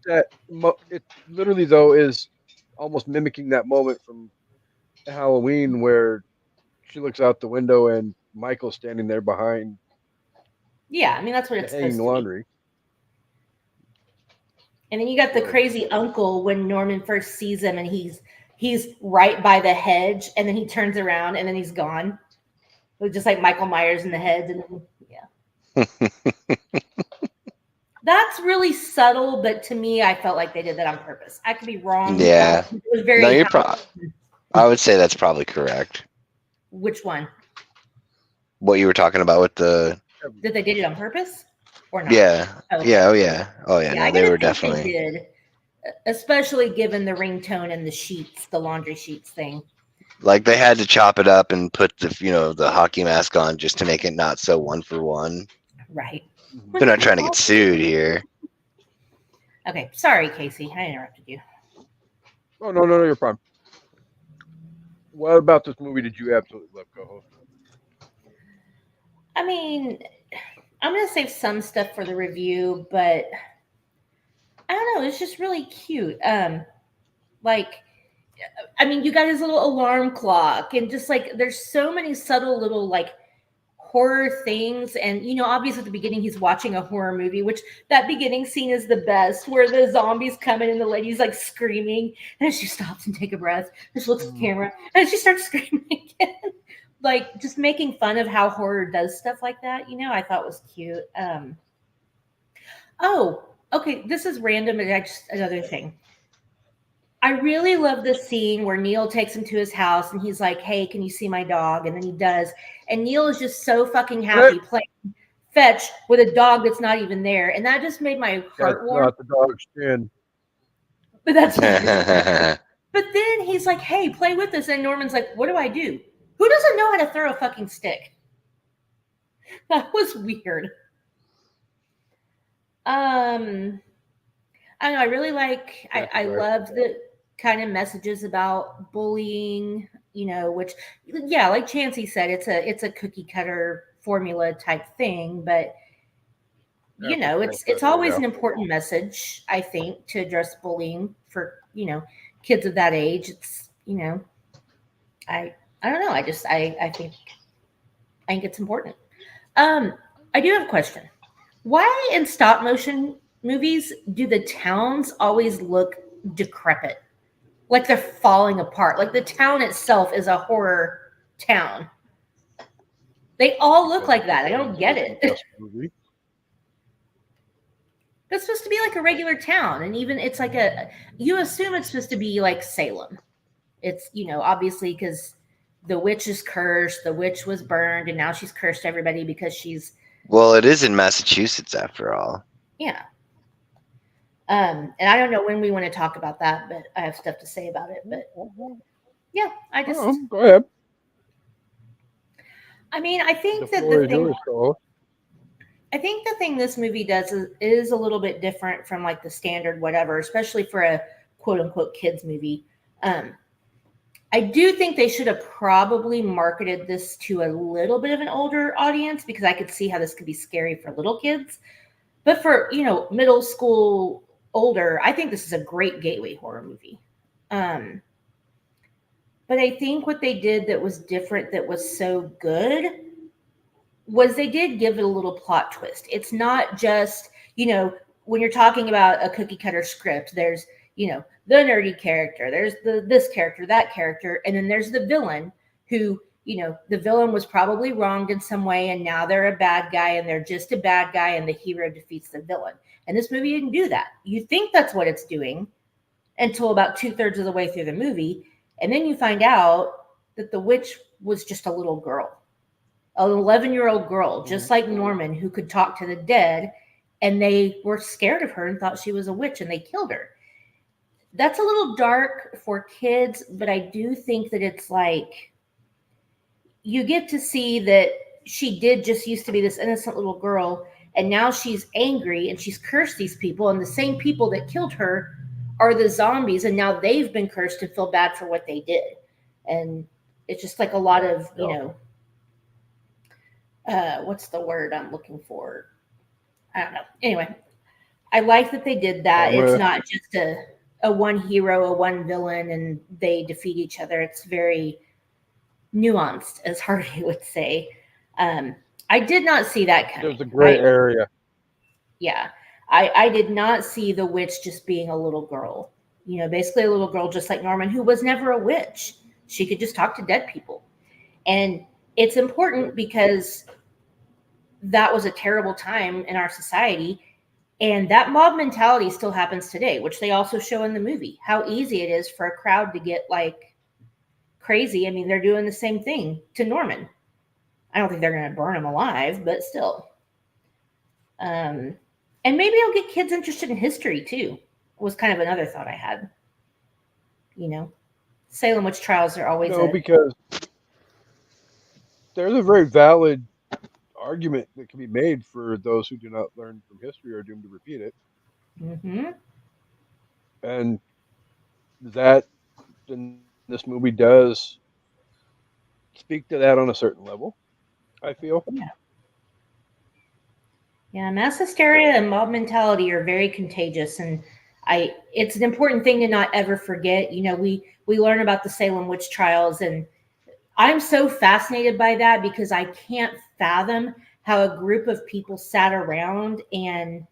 that. It literally though is almost mimicking that moment from Halloween where she looks out the window and Michael's standing there behind yeah, I mean that's what the it's hanging supposed to be. laundry. And then you got the So crazy uncle when Norman first sees him and he's right by the hedge and then he turns around and then he's gone. It was just like Michael Myers in the hedge and then, yeah. That's really subtle, but to me I felt like they did that on purpose. I could be wrong. Yeah. It was very No, you're I would say that's probably correct. Which one? What you were talking about with the That they did it on purpose or not? yeah. Okay. Yeah, oh yeah. Oh yeah, Yeah, I no, they gotta were think they definitely did, especially given the ringtone and the sheets, the laundry sheets thing. like they had to chop it up and put the the hockey mask on just to make it not so one for one. Right. They're not trying to get sued here. Okay, sorry, Casey, I interrupted you. oh no, you're fine. What about this movie did you absolutely love, co-host? I mean, I'm gonna save some stuff for the review, but I don't know. It's just really cute. Like, I mean, you got his little alarm clock, and just like there's so many subtle little like horror things. And obviously at the beginning he's watching a horror movie, which that beginning scene is the best, where the zombies come in and the lady's like screaming, and she stops and take a breath, and she looks at the camera, and she starts screaming again. Like just making fun of how horror does stuff like that, I thought was cute. Oh, okay, this is random, and just another thing. I really love the scene where Neil takes him to his house and he's like, "Hey, can you see my dog?" And then he does. And Neil is just so fucking happy playing fetch with a dog that's not even there. And that just made my That's heart warm. not the dog's chin. But that's But then he's like, "Hey, play with us." And Norman's like, "What do I do?" Who doesn't know how to throw a fucking stick? That was weird. I don't know. I really like. I love the kind of messages about bullying. Which, yeah, like Chancey said, it's a cookie cutter formula type thing, but it's always an important message, I think, to address bullying for kids of that age. It's I don't know. I think it's important. I do have a question. Why in stop motion movies do the towns always look decrepit? Like they're falling apart. Like the town itself is a horror town. They all look like that. I don't get it. That's supposed to be like a regular town. And even it's like you assume it's supposed to be like Salem. It's, obviously because the witch is cursed, the witch was burned, and now she's cursed everybody because she's. Well, it is in Massachusetts after all. Yeah. And I don't know when we want to talk about that, but I have stuff to say about it. But yeah, I just go ahead. I mean, I think the thing this movie does is a little bit different from like the standard whatever, especially for a quote unquote kids movie. I do think they should have probably marketed this to a little bit of an older audience, because I could see how this could be scary for little kids. But for, middle school, older, I think this is a great gateway horror movie. But I think what they did that was different, that was so good, was they did give it a little plot twist. It's not just, when you're talking about a cookie cutter script, there's, the nerdy character, there's this character, that character, and then there's the villain who, the villain was probably wronged in some way, and now they're a bad guy, and they're just a bad guy, and the hero defeats the villain. And this movie didn't do that. You think that's what it's doing until about 2/3 of the way through the movie, and then you find out that the witch was just a little girl, an 11-year-old girl, just like Norman, who could talk to the dead, and they were scared of her and thought she was a witch, and they killed her. That's a little dark for kids, but I do think that it's like you get to see that she did just used to be this innocent little girl, and now she's angry and she's cursed these people, and the same people that killed her are the zombies, and now they've been cursed and feel bad for what they did. And it's just like a lot of, what's the word I'm looking for? I don't know. Anyway, I like that they did that. It's not just a one hero, a one villain, and they defeat each other. It's very nuanced, as Harvey would say. I did not see that coming. There's a gray area. Yeah. I did not see the witch just being a little girl. Basically a little girl just like Norman, who was never a witch. She could just talk to dead people. And it's important because that was a terrible time in our society. And that mob mentality still happens today, which they also show in the movie. How easy it is for a crowd to get like crazy. I mean, they're doing the same thing to Norman. I don't think they're going to burn him alive, but still. And maybe I'll get kids interested in history too. Was kind of another thought I had. Salem witch trials are always because there's a very valid argument that can be made for those who do not learn from history or are doomed to repeat it. Mm-hmm. And that in this movie does speak to that on a certain level, I feel. Yeah, mass hysteria and mob mentality are very contagious, and it's an important thing to not ever forget. We learn about the Salem witch trials, and I'm so fascinated by that because I can't fathom how a group of people sat around and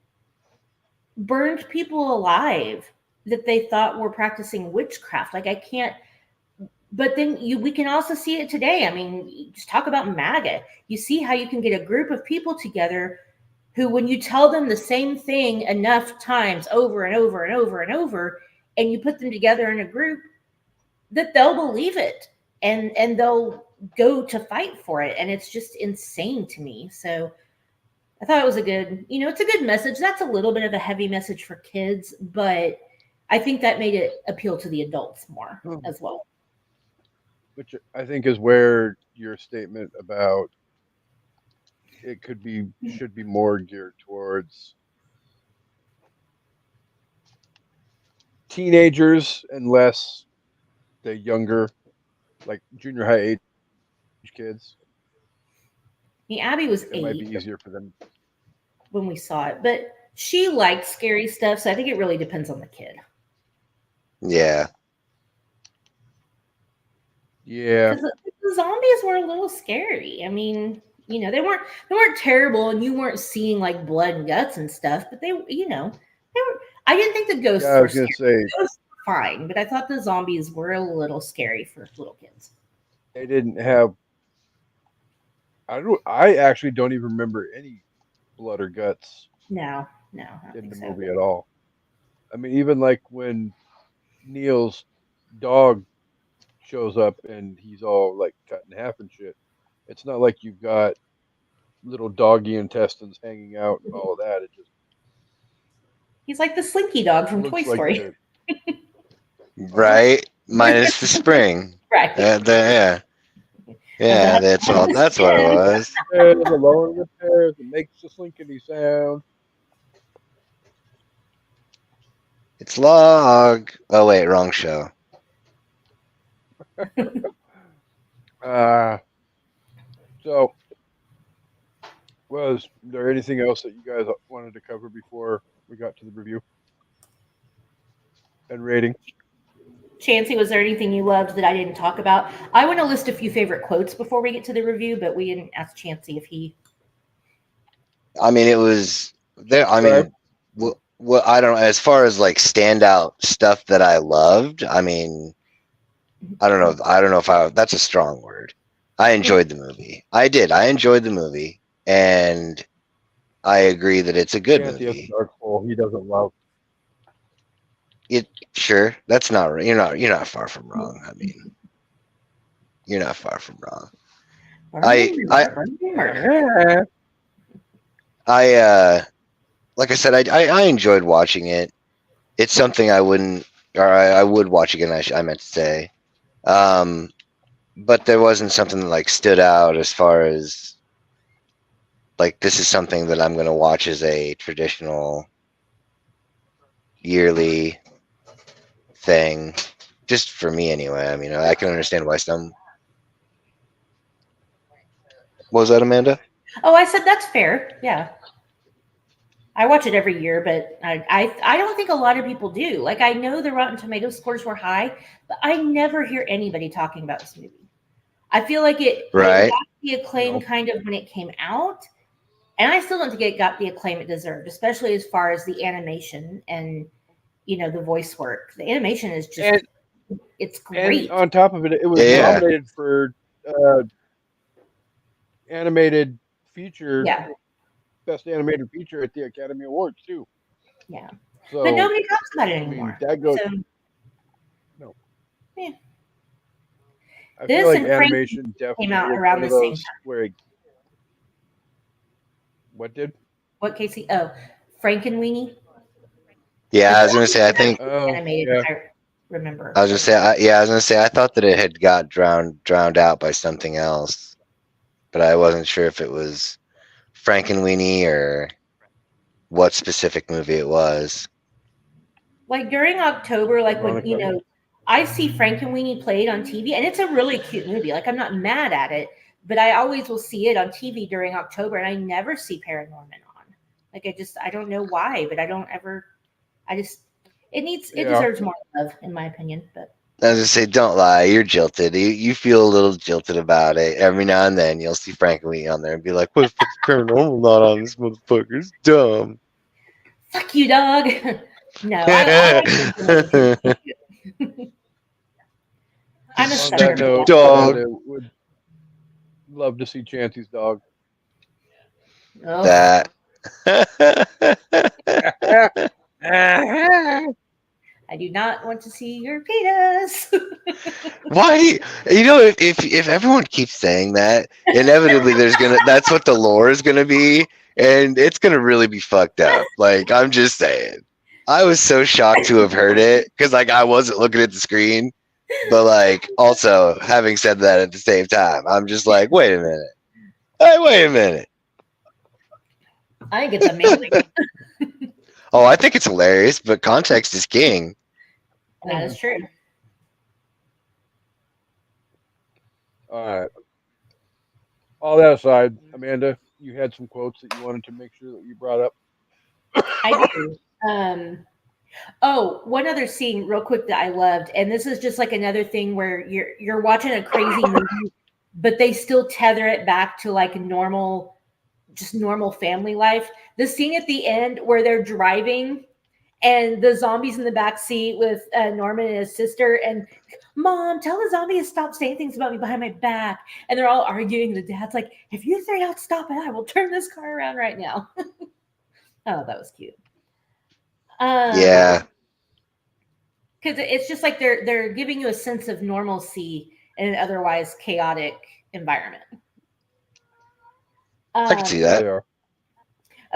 burned people alive that they thought were practicing witchcraft. Like I can't. But then we can also see it today. I mean, just talk about MAGA. You see how you can get a group of people together who, when you tell them the same thing enough times over and over and over and over, and you put them together in a group, that they'll believe it and they'll go to fight for it. And it's just insane to me. So I thought it was it's a good message. That's a little bit of a heavy message for kids, but I think that made it appeal to the adults more as well. Which I think is where your statement about it should be more geared towards teenagers and less the younger, like junior high age kids. Abby was 8. It might be easier for them when we saw it, but she liked scary stuff, so I think it really depends on the kid. Yeah. Yeah. Because the zombies were a little scary. I mean, they weren't terrible, and you weren't seeing like blood and guts and stuff, but they were. I didn't think the ghosts were scary. The ghosts were fine, but I thought the zombies were a little scary for little kids. They didn't have. I actually don't even remember any blood or guts. No, in the movie at all. I mean, even like when Neil's dog shows up and he's all like cut in half and shit. It's not like you've got little doggy intestines hanging out and all of that. It just he's like the Slinky dog from Toy Story. Right? Minus the spring. Right. Yeah, that's all. That's what it was. The lower repairs, it makes the slinkity sound. It's log. Oh wait, wrong show. So, was there anything else that you guys wanted to cover before we got to the review and rating? Chancey, was there anything you loved that I didn't talk about? I want to list a few favorite quotes before we get to the review, but we didn't ask Chancey if he. I mean, it was there. I mean, what I don't know. As far as like standout stuff that I loved, I mean, I don't know if that's a strong word. I enjoyed the movie. I did. I enjoyed the movie, and I agree that it's a good Chanty has a movie. dark soul he doesn't love. Sure, that's not right. You're not far from wrong. I mean, you're not far from wrong. I like I said, I enjoyed watching it. It's something I wouldn't, or I would watch again. I meant to say, but there wasn't something that like stood out as far as like this is something that I'm gonna watch as a traditional yearly thing. Just for me, anyway. I mean, I can understand why some. What was that, Amanda? Oh, I said that's fair. Yeah. I watch it every year, but I don't think a lot of people do. Like I know the Rotten Tomato scores were high, but I never hear anybody talking about this movie. I feel like it Right. got the acclaim kind of when it came out, and I still don't think it got the acclaim it deserved, especially as far as the animation and the voice work. The animation is just it's great. And on top of it, it was Yeah. nominated for animated feature, Yeah. best animated feature at the Academy Awards too. Yeah. So, but nobody talks about it I mean, anymore. that goes. So, No. yeah. I This feel like and animation definitely came out is around one of the same those time. where it, what did? What, Casey? Oh, Frankenweenie. Yeah, I was gonna say. I think. Oh, Animated. yeah. I remember. I was gonna say. I was gonna say. I thought that it had got drowned out by something else, but I wasn't sure if it was Frankenweenie or what specific movie it was. Like during October, like when Veronica. I see Frankenweenie played on TV, and it's a really cute movie. Like I'm not mad at it, but I always will see it on TV during October, and I never see ParaNorman on. Like I don't know why, but I don't ever. It deserves more love, in my opinion. But I was gonna say, don't lie, you're jilted. You feel a little jilted about it. Every now and then you'll see Frankenweenie on there and be like, what the fuck's paranormal not on this motherfucker? It's dumb. fuck you, dog. No, I like I'm a sucker for that. Dog. Would love to see Chancy's dog. Oh. That. I do not want to see your penis. Why? If everyone keeps saying that, inevitably that's what the lore is gonna be, and it's gonna really be fucked up. Like I'm just saying. I was so shocked to have heard it because like I wasn't looking at the screen, but like also having said that at the same time, I'm just like, wait a minute. Hey, wait a minute. I think it's amazing. Oh, I think it's hilarious, but context is king. That is true. All right. All that aside, Amanda, you had some quotes that you wanted to make sure that you brought up. I do. One other scene real quick that I loved, and this is just like another thing where you're watching a crazy movie, but they still tether it back to like normal family life. The scene at the end where they're driving and the zombies in the back seat with Norman and his sister, and Mom, tell the zombie to stop saying things about me behind my back. And they're all arguing. The dad's like, if you say don't stop it, I will turn this car around right now. Oh, that was cute. Yeah. Because it's just like they're giving you a sense of normalcy in an otherwise chaotic environment. I can see that. Yeah.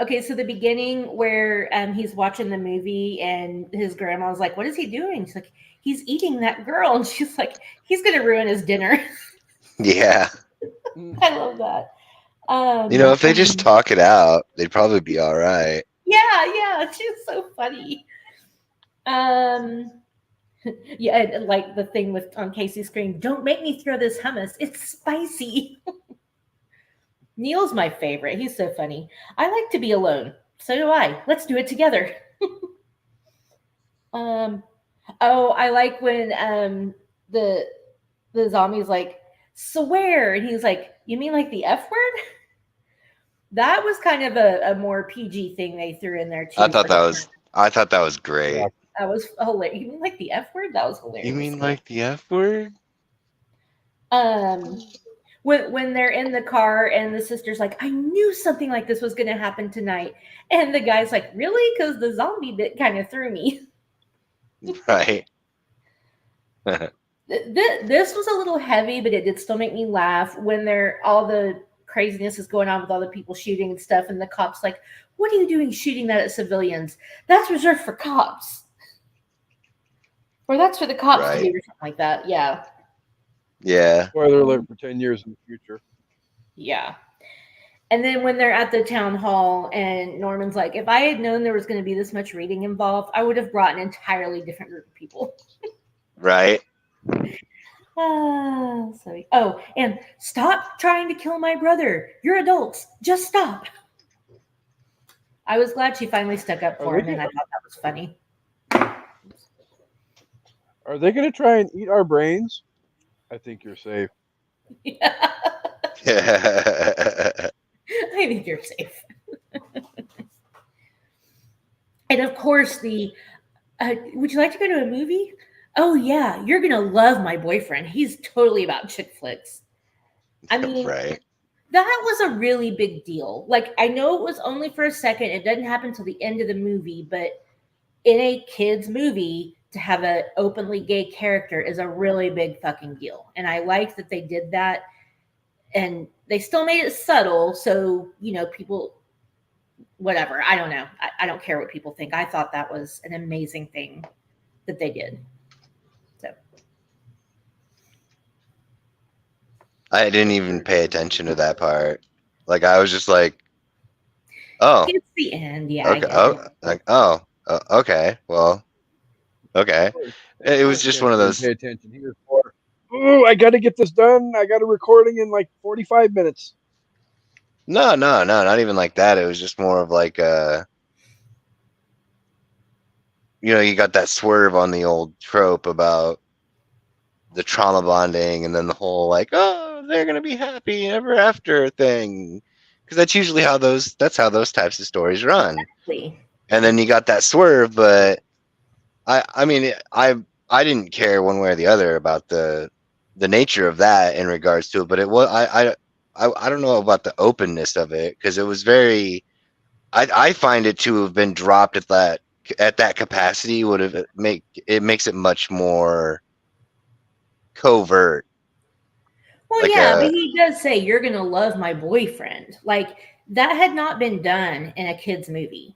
Okay, so the beginning where he's watching the movie and his grandma's like, "What is he doing?" She's like, "He's eating that girl," and she's like, "He's gonna ruin his dinner." Yeah. I love that. If they just talk it out, they'd probably be all right. Yeah, she's so funny. Yeah, like the thing with on Casey's screen, don't make me throw this hummus. It's spicy. Neil's my favorite. He's so funny. I like to be alone. So do I. Let's do it together. I like when the zombie's like, swear, and he's like, you mean like the F word? That was kind of a more PG thing they threw in there too. I thought that was great. Yeah. That was hilarious. You mean like the F word? That was hilarious. You mean like the F word? when they're in the car and the sister's like, I knew something like this was going to happen tonight, and the guy's like, really? Because the zombie bit kind of threw me. Right. This was a little heavy, but it did still make me laugh when all the craziness is going on with all the people shooting and stuff, and the cops like, what are you doing shooting that at civilians? That's reserved for cops. Or that's for the cops to do, or something like that. Yeah. Yeah. Spoiler alert for 10 years in the future. Yeah. And then when they're at the town hall and Norman's like, if I had known there was going to be this much reading involved, I would have brought an entirely different group of people. Right. And stop trying to kill my brother. You're adults. Just stop. I was glad she finally stuck up for him, and I thought that was funny. Are they going to try and eat our brains? I think you're safe. Yeah. Yeah. I think you're safe. And of course, would you like to go to a movie? Oh, yeah, you're going to love my boyfriend. He's totally about chick flicks. I mean, right. That was a really big deal. Like, I know it was only for a second. It doesn't happen till the end of the movie, but in a kid's movie, to have an openly gay character is a really big fucking deal. And I like that they did that. And they still made it subtle. So, people, whatever. I don't know. I don't care what people think. I thought that was an amazing thing that they did. So I didn't even pay attention to that part. Like, I was just like, oh. It's the end. Yeah. Okay. Okay. Well, okay. It was just one of those. Pay attention. He was more, ooh, I got to get this done. I got a recording in like 45 minutes. No, not even like that. It was just more of like, you got that swerve on the old trope about the trauma bonding, and then the whole like, oh, they're gonna be happy ever after thing, because that's usually how those types of stories run. Exactly. And then you got that swerve, but I mean, I didn't care one way or the other about the nature of that in regards to it, but it was I don't know about the openness of it, because it was very. I find it to have been dropped at that capacity makes it much more covert. Well, like but he does say you're gonna love my boyfriend. Like, that had not been done in a kid's movie,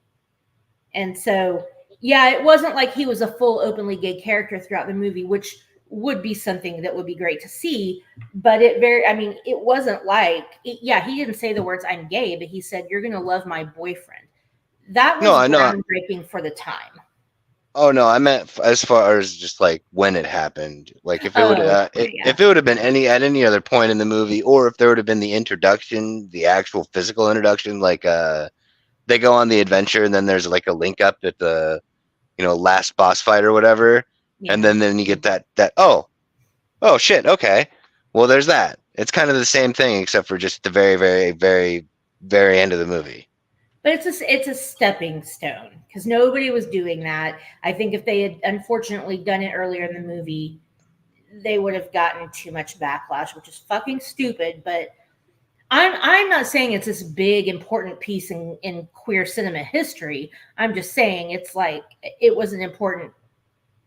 and so yeah, it wasn't like he was a full openly gay character throughout the movie, which would be something that would be great to see. But it wasn't like, he didn't say the words "I'm gay," but he said you're gonna love my boyfriend. That was groundbreaking for the time. Oh no, I meant as far as just like when it happened. Like if it would if it would have been at any other point in the movie, or if there would have been the introduction, the actual physical introduction, like they go on the adventure and then there's like a link up at the last boss fight or whatever, and then you get that oh shit, okay, well there's that. It's kind of the same thing except for just the very very very very end of the movie. But it's a stepping stone, because nobody was doing that. I think if they had unfortunately done it earlier in the movie, they would have gotten too much backlash, which is fucking stupid. But I'm not saying it's this big important piece in queer cinema history. I'm just saying it's like it was an important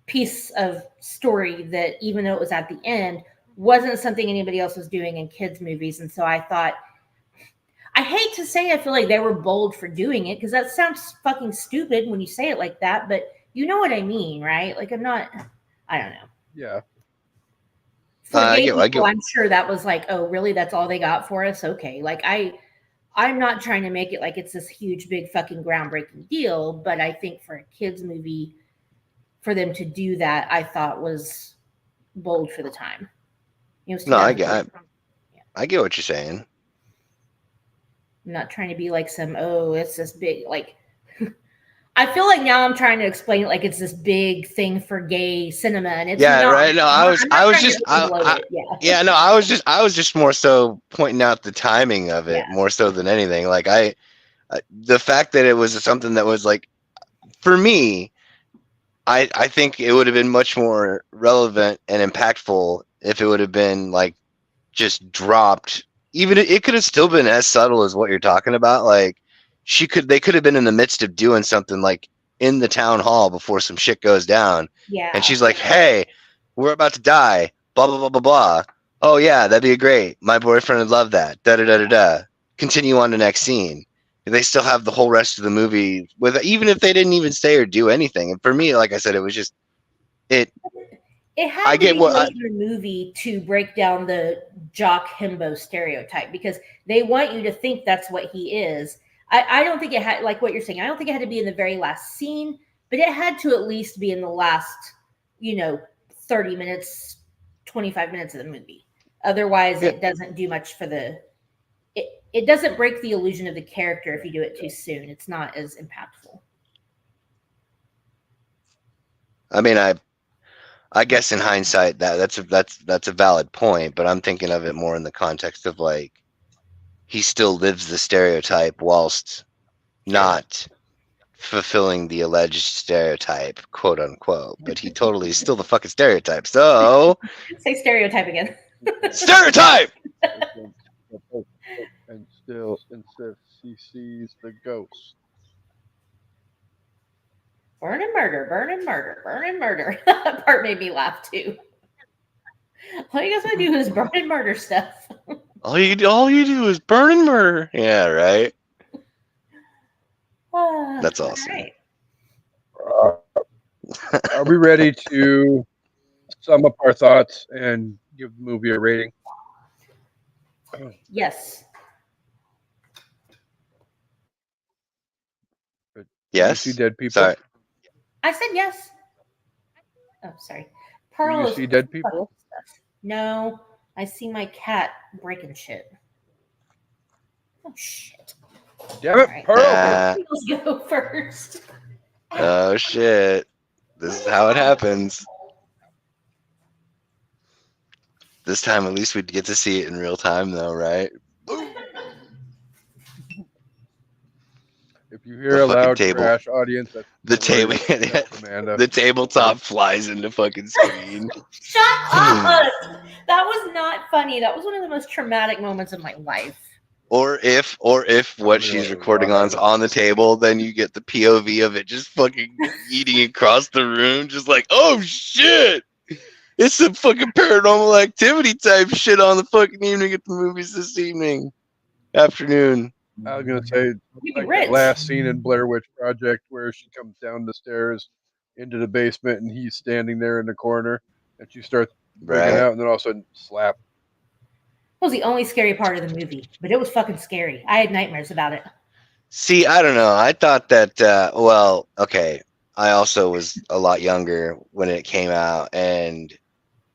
piece of story that, even though it was at the end, wasn't something anybody else was doing in kids' movies. And so I thought, I hate to say I feel like they were bold for doing it, because that sounds fucking stupid when you say it like that, but you know what I mean, right? Like, I don't know. Yeah. For gay people, I'm sure that was like, oh, really? That's all they got for us? Okay. Like, I'm not trying to make it like it's this huge, big fucking groundbreaking deal, but I think for a kid's movie, for them to do that, I thought was bold for the time. No, I get what you're saying. I'm not trying to be like it's this big, like, I feel like now I'm trying to explain it like it's this big thing for gay cinema, and it's not. Right. No, I was just more so pointing out the timing of it more so than anything. Like the fact that it was something that was like, for me, I think it would have been much more relevant and impactful if it would have been like just dropped. Even it could have still been as subtle as what you're talking about. Like they could have been in the midst of doing something like in the town hall before some shit goes down. Yeah. And she's like, "Hey, we're about to die. Blah blah blah blah blah. Oh yeah, that'd be great. My boyfriend would love that. Da da da da da. Continue on to next scene." They still have the whole rest of the movie with, even if they didn't even say or do anything. And for me, like I said, it was just it. It had I to get be what late in the movie to break down the jock himbo stereotype because they want you to think that's what he is. I don't think it had, like what you're saying, I don't think it had to be in the very last scene, but it had to at least be in the last, 30 minutes, 25 minutes of the movie. Otherwise, it doesn't do much for it doesn't break the illusion of the character if you do it too soon. It's not as impactful. I mean, I guess in hindsight that's a valid point, but I'm thinking of it more in the context of like he still lives the stereotype whilst not fulfilling the alleged stereotype, quote unquote. But he totally is still the fucking stereotype. So say stereotype again. Stereotype. And still insists he sees the ghost. Burn and murder, burn and murder, burn and murder. That part made me laugh too. All you guys want to do is burn and murder stuff. All you do is burn and murder. Yeah, right. That's awesome. Right. Are we ready to sum up our thoughts and give the movie a rating? Yes. Yes. Do you see dead people? Sorry. I said yes. Oh, sorry. Do you see dead people? No, I see my cat breaking shit. Oh shit! Damn it, Right. Pearl! Let's go first. Oh shit! This is how it happens. This time, at least we'd get to see it in real time, though, right? If you hear a loud table. crash, audience, that's the table, the tabletop flies into fucking screen. Shut up! That was not funny. That was one of the most traumatic moments of my life. Or if what she's recording on is on the table, then you get the POV of it just fucking eating across the room, just like, oh shit! It's some fucking Paranormal Activity type shit on the fucking evening at the movies this afternoon. I was gonna say, like that last scene in Blair Witch Project where she comes down the stairs into the basement and he's standing there in the corner, and she starts digging out, and then all of a sudden, slap. It was the only scary part of the movie, but it was fucking scary. I had nightmares about it. See, I don't know. I thought that, well, okay. I also was a lot younger when it came out and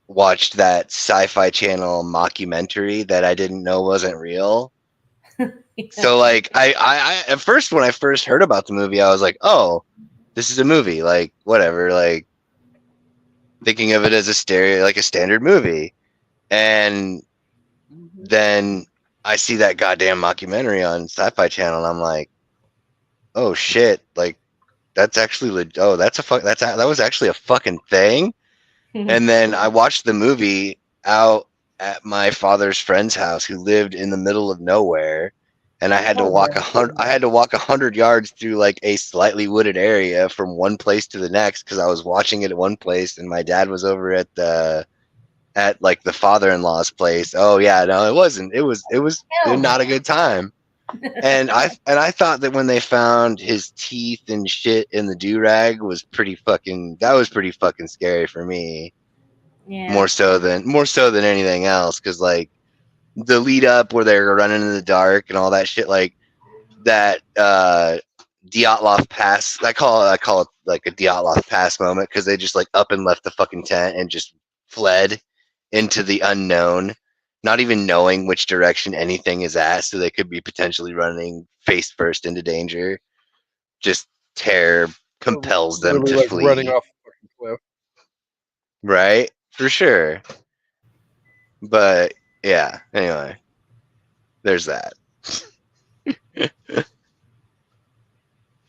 watched that Sci-Fi Channel mockumentary that I didn't know wasn't real. Yeah. So, like, I at first, when I first heard about the movie, I was like, oh, this is a movie. Like, whatever. Like, thinking of it as a standard movie. And then I see that goddamn mockumentary on Sci-Fi Channel, and I'm like, oh shit! Like, that's actually that was actually a fucking thing. And then I watched the movie out at my father's friend's house, who lived in the middle of nowhere, and I had to walk 100 yards through like a slightly wooded area from one place to the next because I was watching it at one place, and my dad was over at like the father-in-law's place. Oh yeah, no, it wasn't. It was not a good time. And I thought that when they found his teeth and shit in the do-rag was pretty fucking scary for me. Yeah. More so than anything else, because like the lead up where they're running in the dark and all that shit, like that Dyatlov Pass. I call it like a Dyatlov Pass moment, because they just like up and left the fucking tent and just fled into the unknown, not even knowing which direction anything is at, so they could be potentially running face first into danger. Just terror compels them to like flee. Running off the fucking cliff. Right? For sure. But yeah, anyway. There's that.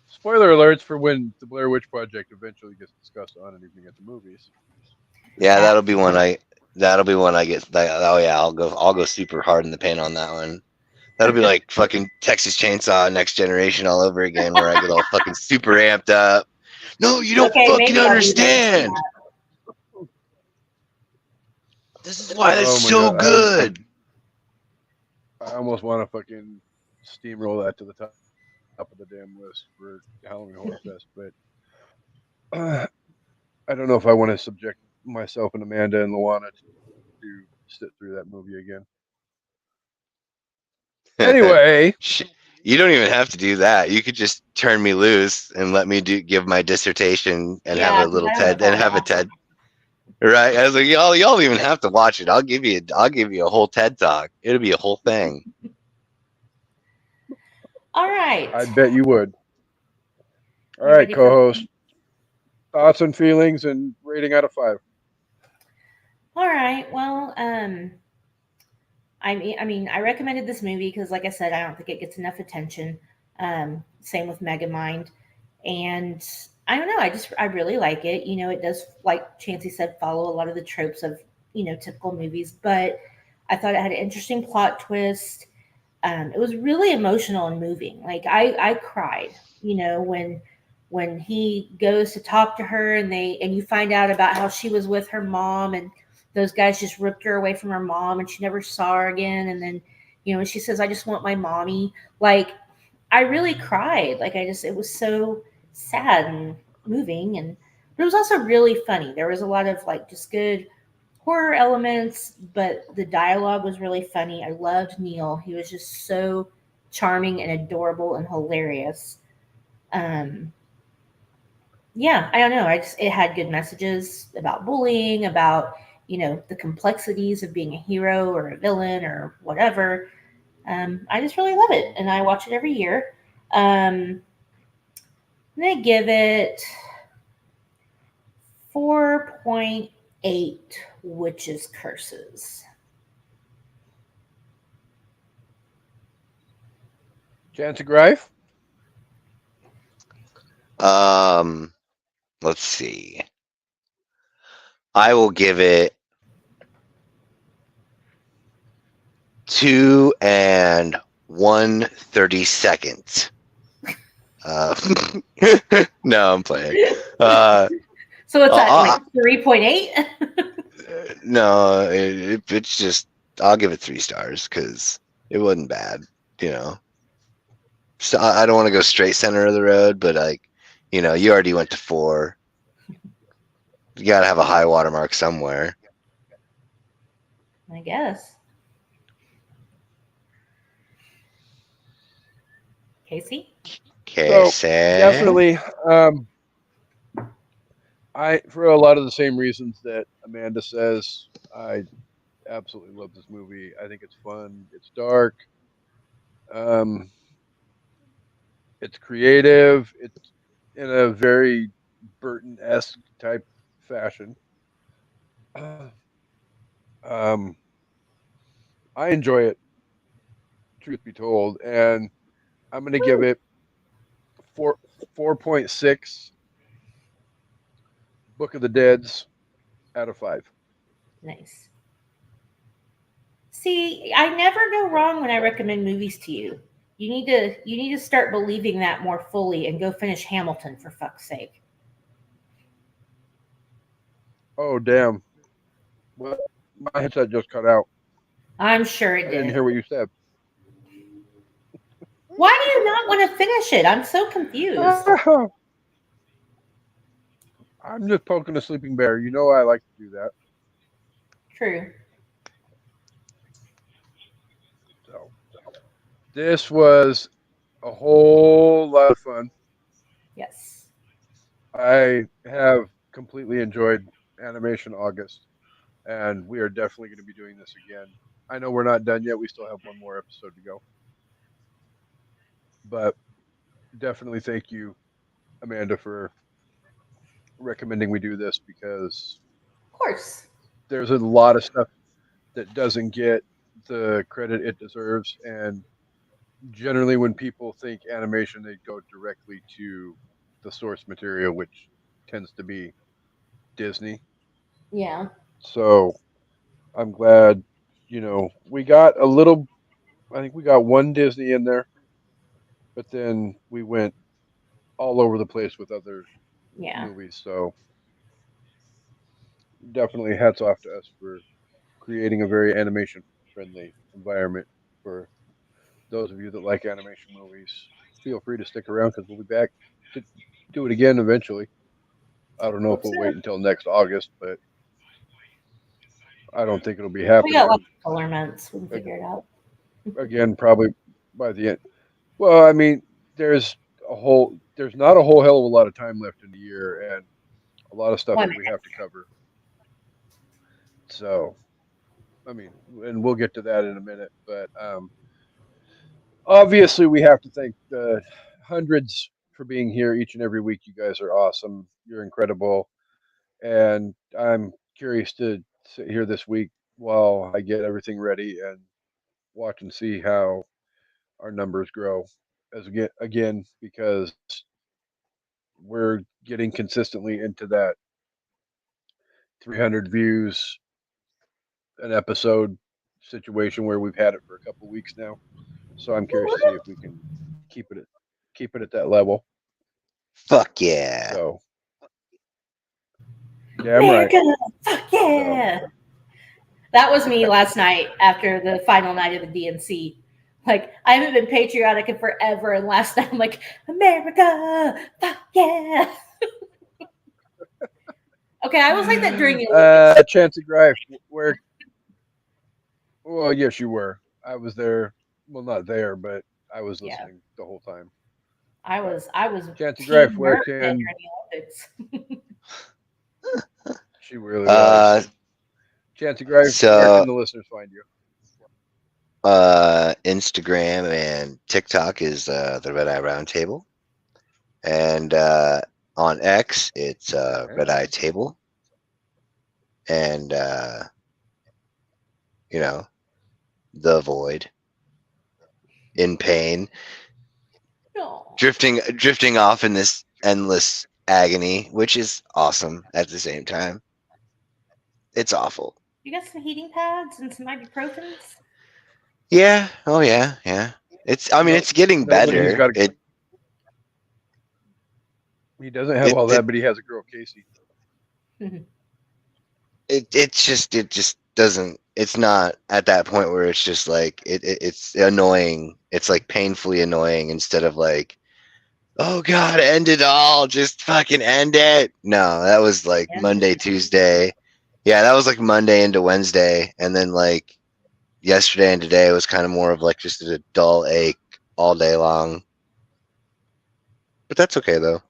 Spoiler alerts for when the Blair Witch Project eventually gets discussed on Anything at the Movies. Yeah, that'll be one That'll be when I get like, oh yeah, I'll go super hard in the paint on that one. That'll be like fucking Texas Chainsaw Next Generation all over again, where I get all fucking super amped up. No, you don't Okay, fucking maybe I'll be there. understand. This is why that's Oh my so god, good. I almost want to fucking steamroll that to the top of the damn list for Halloween Horror Fest, but I don't know if I want to subject myself and Amanda and Luana to sit through that movie again. Anyway, You don't even have to do that. You could just turn me loose and let me give my dissertation and have Yeah, a 'cause little I don't TED and follow have a that. TED. Right? I was like, y'all don't even have to watch it. I'll give you a whole TED talk. It'll be a whole thing. All right. I bet you would. All You right, ready for co-host, thoughts and feelings and rating out of 5. All right. Well, I mean, I recommended this movie because, like I said, I don't think it gets enough attention. Same with Megamind, and I don't know. I really like it. It does, like Chancey said, follow a lot of the tropes of typical movies, but I thought it had an interesting plot twist. It was really emotional and moving. Like I cried, when he goes to talk to her and you find out about how she was with her mom and those guys just ripped her away from her mom and she never saw her again. And then, when she says, I just want my mommy, like I really cried. Like it was so sad and moving. But it was also really funny. There was a lot of like just good horror elements, but the dialogue was really funny. I loved Neil. He was just so charming and adorable and hilarious. Um, yeah, I don't know. It had good messages about bullying, about the complexities of being a hero or a villain or whatever. I just really love it, and I watch it every year. I'm gonna give it 4.8 witches curses. Chance of Grife? Let's see. I will give it 2 and 1/32. Uh, no, I'm playing. So it's at Uh, like 3.8. no, it's just I'll give it 3 stars because it wasn't bad. So I don't want to go straight center of the road, but like, you already went to 4. You got to have a high watermark somewhere. I guess. Casey? Okay, So definitely, for a lot of the same reasons that Amanda says, I absolutely love this movie. I think it's fun. It's dark. Um, it's creative. It's in a very Burton-esque type fashion. Um, I enjoy it, truth be told, and I'm going to give it 4.6 Book of the Dead's out of 5. Nice. See, I never go wrong when I recommend movies to you. You need to start believing that more fully and go finish Hamilton for fuck's sake. Oh damn! What? My headset just cut out. I'm sure I it didn't did. hear what you said. Why do you not want to finish it? I'm so confused. I'm just poking a sleeping bear. You know I like to do that. True. So this was a whole lot of fun. Yes. I have completely enjoyed Animation August, and we are definitely going to be doing this again. I know we're not done yet. We still have one more episode to go. But definitely thank you, Amanda, for recommending we do this because Of course. there's a lot of stuff that doesn't get the credit it deserves. And generally, when people think animation, they go directly to the source material, which tends to be Disney. Yeah. So I'm glad, we got a little. I think we got one Disney in there, but then we went all over the place with other Yeah. movies. So definitely hats off to us for creating a very animation friendly environment for those of you that like animation movies. Feel free to stick around because we'll be back to do it again eventually. I don't know if Hope we'll so. wait until next August, but I don't think it'll be We got lots happening of color months. We can figure it out. again probably by the end. Well, I mean, there's not a whole hell of a lot of time left in the year and a lot of stuff One that we have to cover. So, I mean, and we'll get to that in a minute, but obviously we have to thank the hundreds for being here each and every week. You guys are awesome. You're incredible. And I'm curious to sit here this week while I get everything ready and watch and see how our numbers grow as again because we're getting consistently into that 300 views an episode situation where we've had it for a couple weeks now. So I'm curious to see if we can keep it at, keep it at that level. Fuck yeah. So damn right. America, fuck So yeah! That was me last night after the final night of the DNC. Like, I haven't been patriotic in forever, and last night I'm like, America, fuck yeah! Okay, I was like that during the Olympics. Chancey Grife, where? Well, yes, you were. I was there. Well, not there, but I was Yeah, listening the whole time. But I was Chancey Grife, Team where America during can the Olympics. she really Uh, was? Chancey Grife, where so can the listeners find you? Instagram and TikTok is the Red Eye Roundtable, and on X it's Okay. Red Eye Table, and you know, the Void, in pain, No. drifting off in this endless agony, which is awesome at the same time. It's awful. You got some heating pads and some ibuprofens? Yeah. Oh yeah. Yeah. It's. I mean, No, it's getting no, but he's better. got. He doesn't have It. all It. that, but he has a girl, Casey. It just doesn't. It's not at that point where it's just like it's annoying. It's like painfully annoying instead of like, oh god, end it all, just fucking end it. No, that was like Yeah, Monday, Tuesday. Yeah, that was like Monday into Wednesday, and then like yesterday and today was kind of more of like just a dull ache all day long. But that's okay though.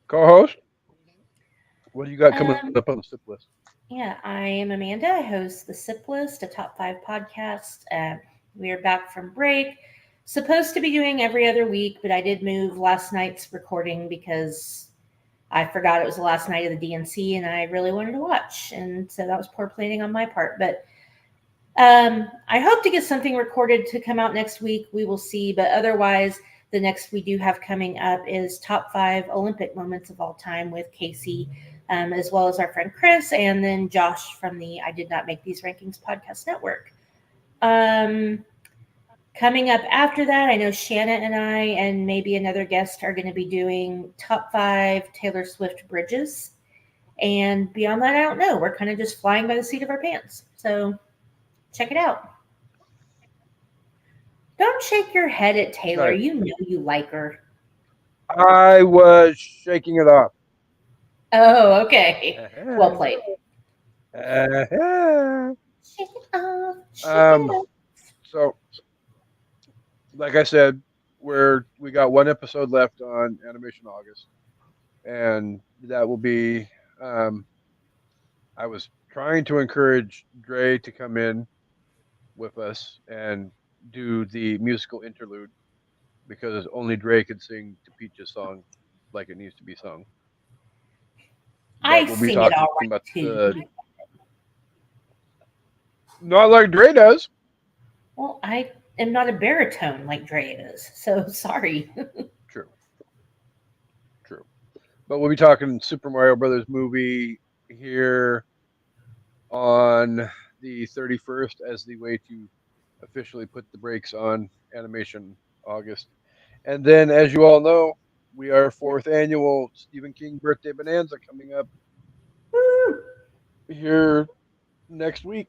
Co-host, what do you got coming um, up on the sip list? yeah, I am Amanda. I host the Sip List, a top 5 podcast. We are back from break. Supposed to be doing every other week, but I did move last night's recording because I forgot it was the last night of the DNC and I really wanted to watch. And so that was poor planning on my part. But I hope to get something recorded to come out next week. We will see. But otherwise, the next we do have coming up is top 5 Olympic moments of all time with Casey, as well as our friend Chris, and then Josh from the I Did Not Make These Rankings podcast network. Coming up after that, I know Shanna and I and maybe another guest are going to be doing top 5 Taylor Swift bridges. And beyond that, I don't know. We're kind of just flying by the seat of our pants. So check it out. Don't shake your head at Taylor. Nice. You know you like her. I was shaking it off. Oh, okay. Well played. Shake it off. Shake it off. So, like I said, we got one episode left on Animation August, and that will be. I was trying to encourage Dre to come in with us and do the musical interlude because only Dre could sing to Peach's song like it needs to be sung. I But we'll be sing it talking all right about too. not like Dre does. Well, I am not a baritone like Dre is. So sorry. True. But we'll be talking Super Mario Brothers movie here on the 31st as the way to officially put the brakes on animation August. And then, as you all know, we are fourth annual Stephen King birthday bonanza coming up here next week.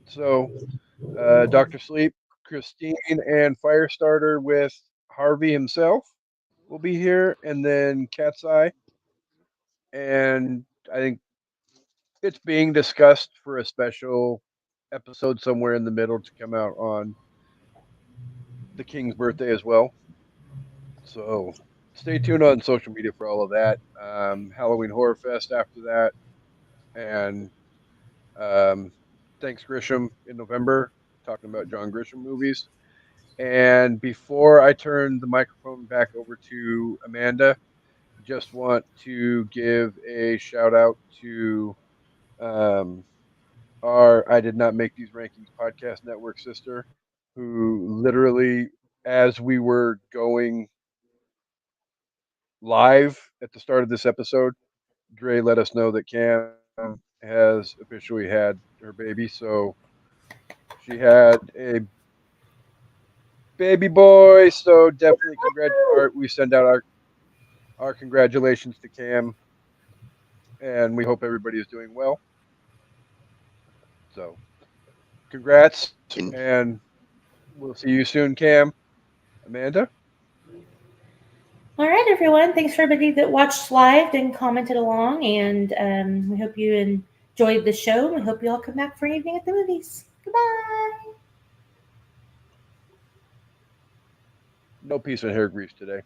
So, Dr. Sleep, Christine, and Firestarter with Harvey himself will be here, and then Cat's Eye. And I think it's being discussed for a special episode somewhere in the middle to come out on the King's birthday as well. So stay tuned on social media for all of that. Halloween Horror Fest after that, and um, thanks Grisham in November, talking about John Grisham movies. And before I turn the microphone back over to Amanda, just want to give a shout out to um, our I Did Not Make These Rankings podcast network sister, who literally, as we were going live at the start of this episode, Dre let us know that Cam has officially had her baby. So she had a baby boy. So definitely we send out our congratulations to Cam, and we hope everybody is doing well. So congrats, And and we'll see you soon, Cam. Amanda? All right, everyone. Thanks for everybody that watched live and commented along. And we hope you enjoyed the show. We hope you all come back for an evening at the movies. Goodbye. No peace and hair grease today.